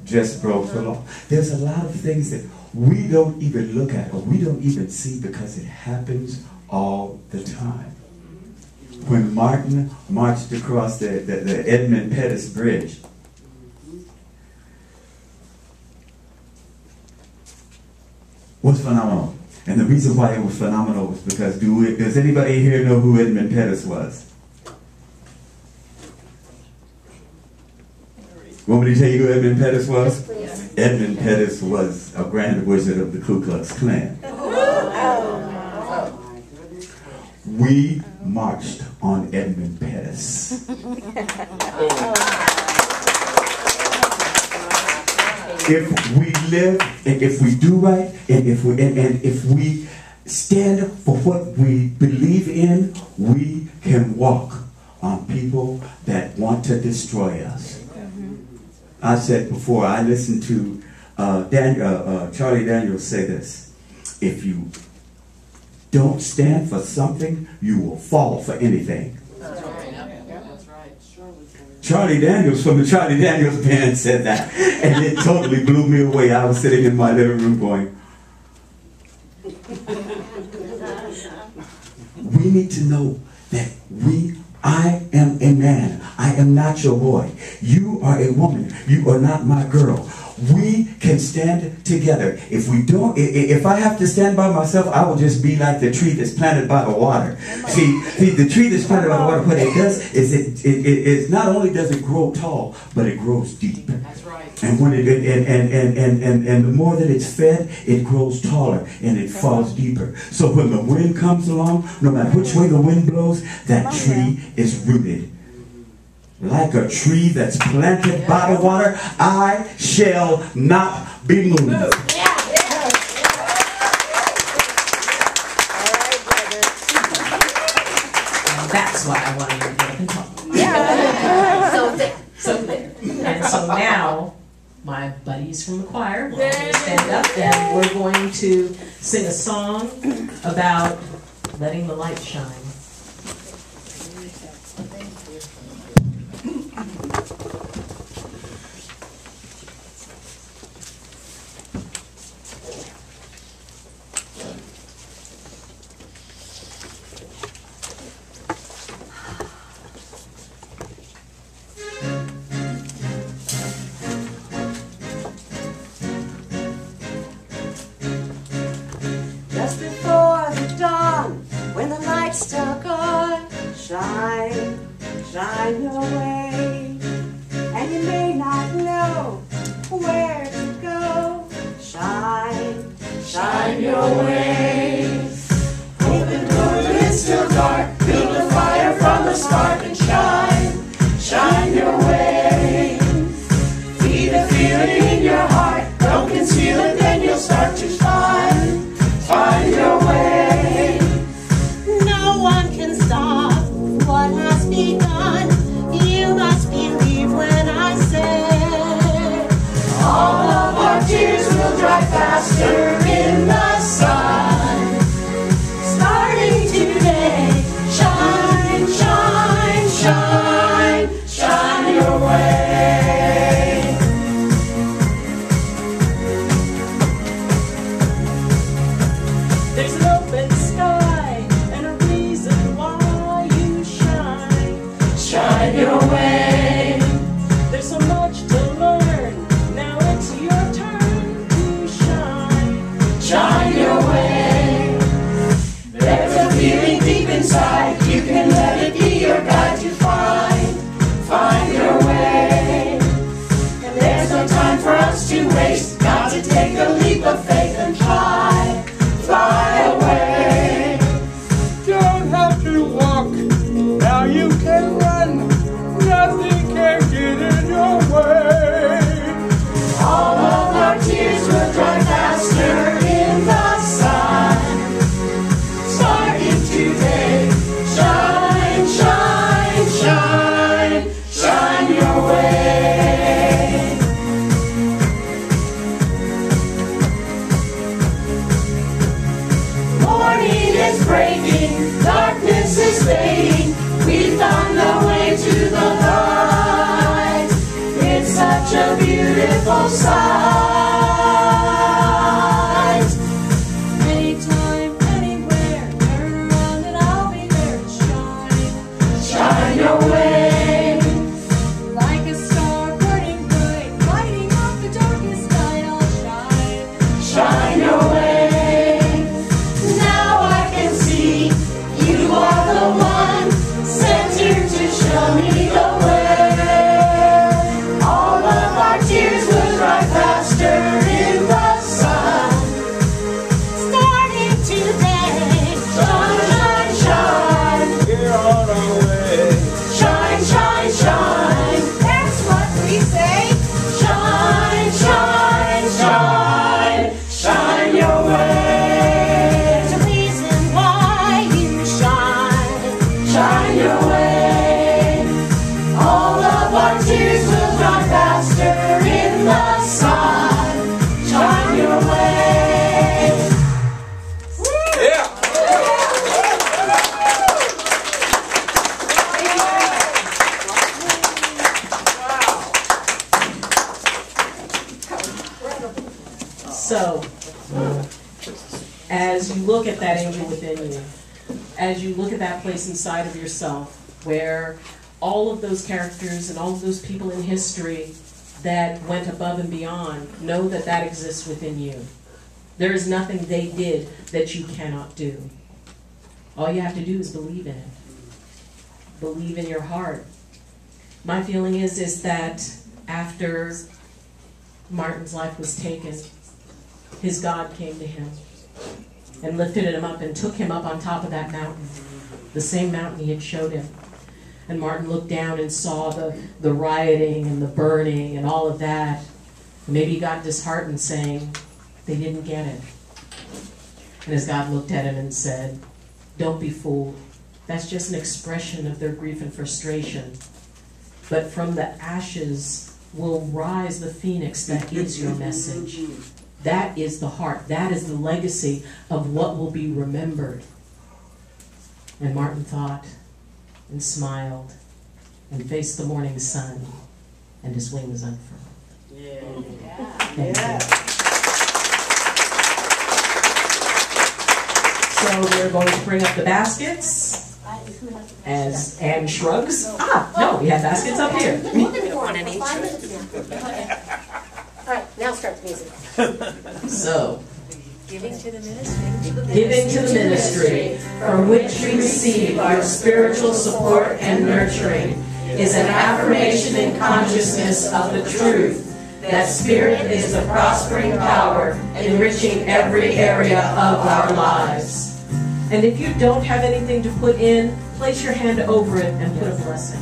Speaker 16: just broke the law. There's a lot of things that we don't even look at or we don't even see because it happens all the time. When Martin marched across the Edmund Pettus Bridge, was phenomenal. And the reason why it was phenomenal was because, does anybody here know who Edmund Pettus was? Want me to tell you who Edmund Pettus was? Yes, Edmund Pettus was a grand wizard of the Ku Klux Klan. We marched on Edmund Pettus. If we live, and if we do right, and if we stand for what we believe in, we can walk on people that want to destroy us. I said before, I listened to Charlie Daniels say this: if you don't stand for something, you will fall for anything.
Speaker 11: That's right. That's right.
Speaker 16: Charlie Daniels from the Charlie Daniels Band said that, and it totally blew me away. I was sitting in my living room going, we need to know that I am a man. I am not your boy. You are a woman. You are not my girl. We can stand together. If I have to stand by myself, I will just be like the tree that's planted by the water. See, the tree that's planted by the water, what it does is it not only does it grow tall, but it grows deep.
Speaker 11: That's right.
Speaker 16: And when and the more that it's fed, it grows taller and it falls deeper. So when the wind comes along, no matter which way the wind blows, that tree is rooted. Like a tree that's planted by the water, I shall not be moved.
Speaker 2: That's why I wanted to get up and talk.
Speaker 3: So there.
Speaker 2: And so now, my buddies from the choir will stand up and we're going to sing a song about letting the light shine.
Speaker 12: Just before the dawn, when the light's still gone, shine, shine your way. And you may not know where to go. Shine, shine your way. Open door when it's still dark, build a fire from the spark and shine, shine your way. Feed the feeling in your heart, don't conceal it, then you'll start to shine. Find your way. No one can stop what has begun. You must believe when I say all of our tears will dry faster in the sun.
Speaker 1: saying we found our way to the light. It's such a beautiful sight. Anytime, anywhere, turn around and I'll be there to shine. Shine your way. Like a star burning bright, lighting up the darkest night, I'll shine. Shine your way. Now I can see you are the one sent here to show me the way. All of our tears will dry faster in the sun. Starting today, shine, shine, shine. We're on our way. Shine, shine, shine. That's what we say. Shine, shine, shine. Shine your way. There's a reason why you shine. Shine your way. All of our tears will dry faster in the sun. Shine your way.
Speaker 2: So, as you look at that angel within you, as you look at that place inside of yourself where all of those characters and all of those people in history that went above and beyond, know that that exists within you. There is nothing they did that you cannot do. All you have to do is believe in it. Believe in your heart. My feeling is that after Martin's life was taken, his God came to him and lifted him up and took him up on top of that mountain, the same mountain he had showed him. And Martin looked down and saw the rioting and the burning and all of that. And maybe he got disheartened saying, they didn't get it. And his God looked at him and said, don't be fooled. That's just an expression of their grief and frustration. But from the ashes will rise the phoenix that is your message. That is the heart. That is the legacy of what will be remembered. And Martin thought and smiled and faced the morning sun, and his wings unfurled.
Speaker 11: Yeah.
Speaker 2: Thank you. So we're going to bring up the baskets as Anne shrugs. No, we have baskets up here.
Speaker 3: We'll do 1 in each. All right, now start the music.
Speaker 2: So,
Speaker 3: Giving to the ministry.
Speaker 2: giving to the ministry from which we receive our spiritual support and nurturing is an affirmation and consciousness of the truth that Spirit is the prospering power enriching every area of our lives. And if you don't have anything to put in, place your hand over it and put a blessing.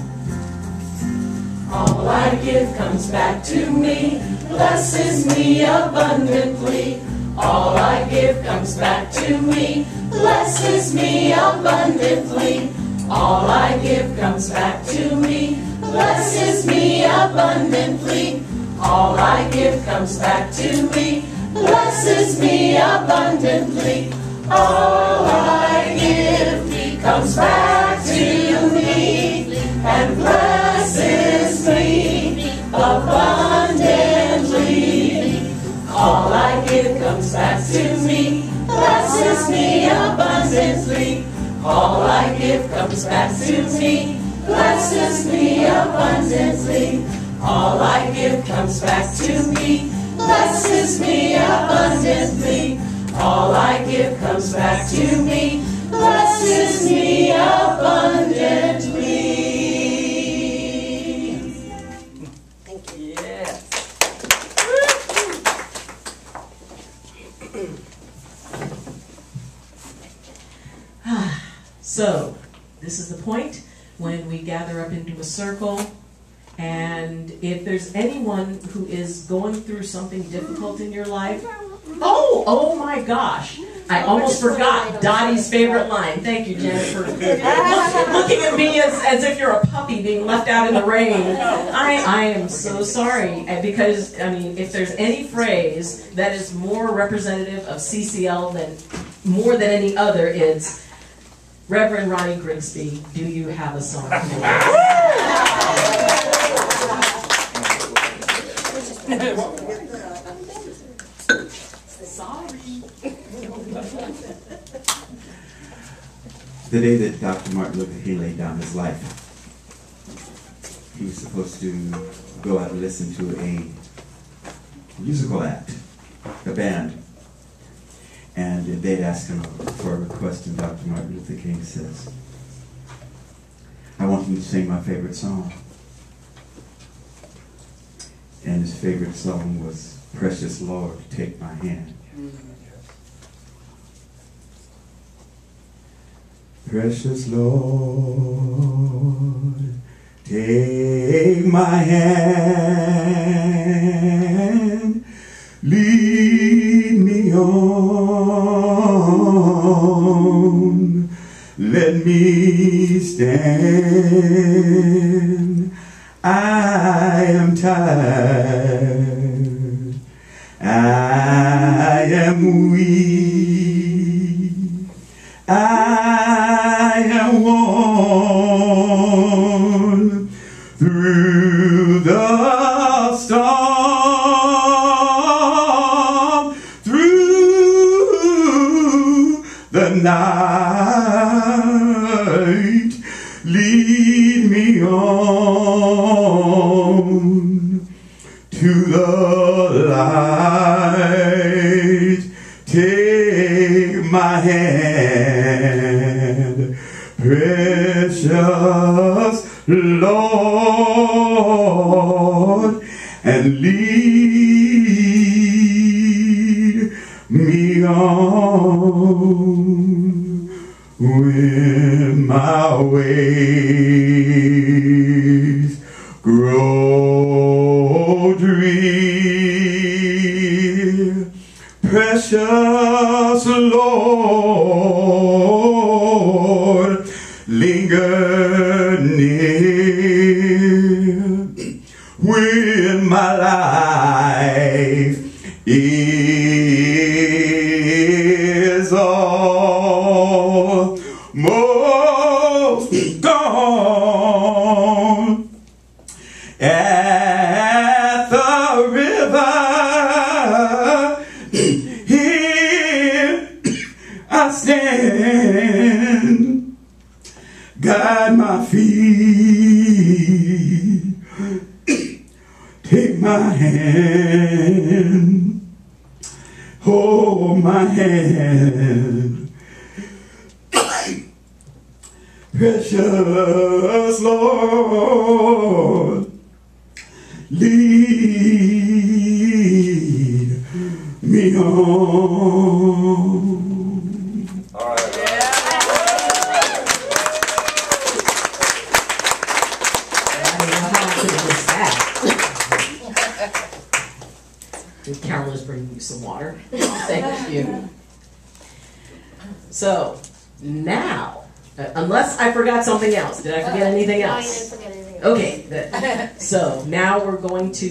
Speaker 1: All I give comes back to me, blesses me abundantly. All I give comes back to me, blesses me abundantly. All I give comes back to me, blesses me abundantly. All I give comes back to me, blesses me abundantly. All I give comes back to me and blesses me abundantly. All I give comes back to me, blesses me abundantly. All I give comes back to me, blesses me abundantly. All I give comes back to me, blesses me abundantly. All I give comes back to me, blesses me abundantly.
Speaker 11: Thank you. Yes.
Speaker 2: So, this is the point when we gather up into a circle, and if there's anyone who is going through something difficult in your life, oh my gosh, I almost forgot Dottie's favorite line. Thank you, Janet, for looking at me as if you're a puppy being left out in the rain. I am so sorry, because, I mean, if there's any phrase that is more representative of CCL than more than any other, it's Reverend Ronnie Grigsby, do you have a song?
Speaker 16: The day that Dr. Martin Luther King laid down his life, he was supposed to go out and listen to a musical act, a band. And they'd asked him for a request, and Dr. Martin Luther King says, I want him to sing my favorite song. And his favorite song was Precious Lord, Take My Hand. Precious Lord, take my hand, lead me on, let me stand. I am tired, I am weak, I am worn through the storm, through the night. Lead me on to the light. Take my hand, precious Lord, and lead me on when my ways grow drear. Precious Lord, linger near when my life is almost gone. At the river, here I stand, guide my feet, take my hand, hold my hand. Precious Lord, lead me on.
Speaker 14: All right.
Speaker 2: Carol is bringing you some water. Thank you. So, now, unless I forgot something else. Did I forget anything else?
Speaker 3: No, you didn't forget anything else.
Speaker 2: Okay, good. So, now we're going to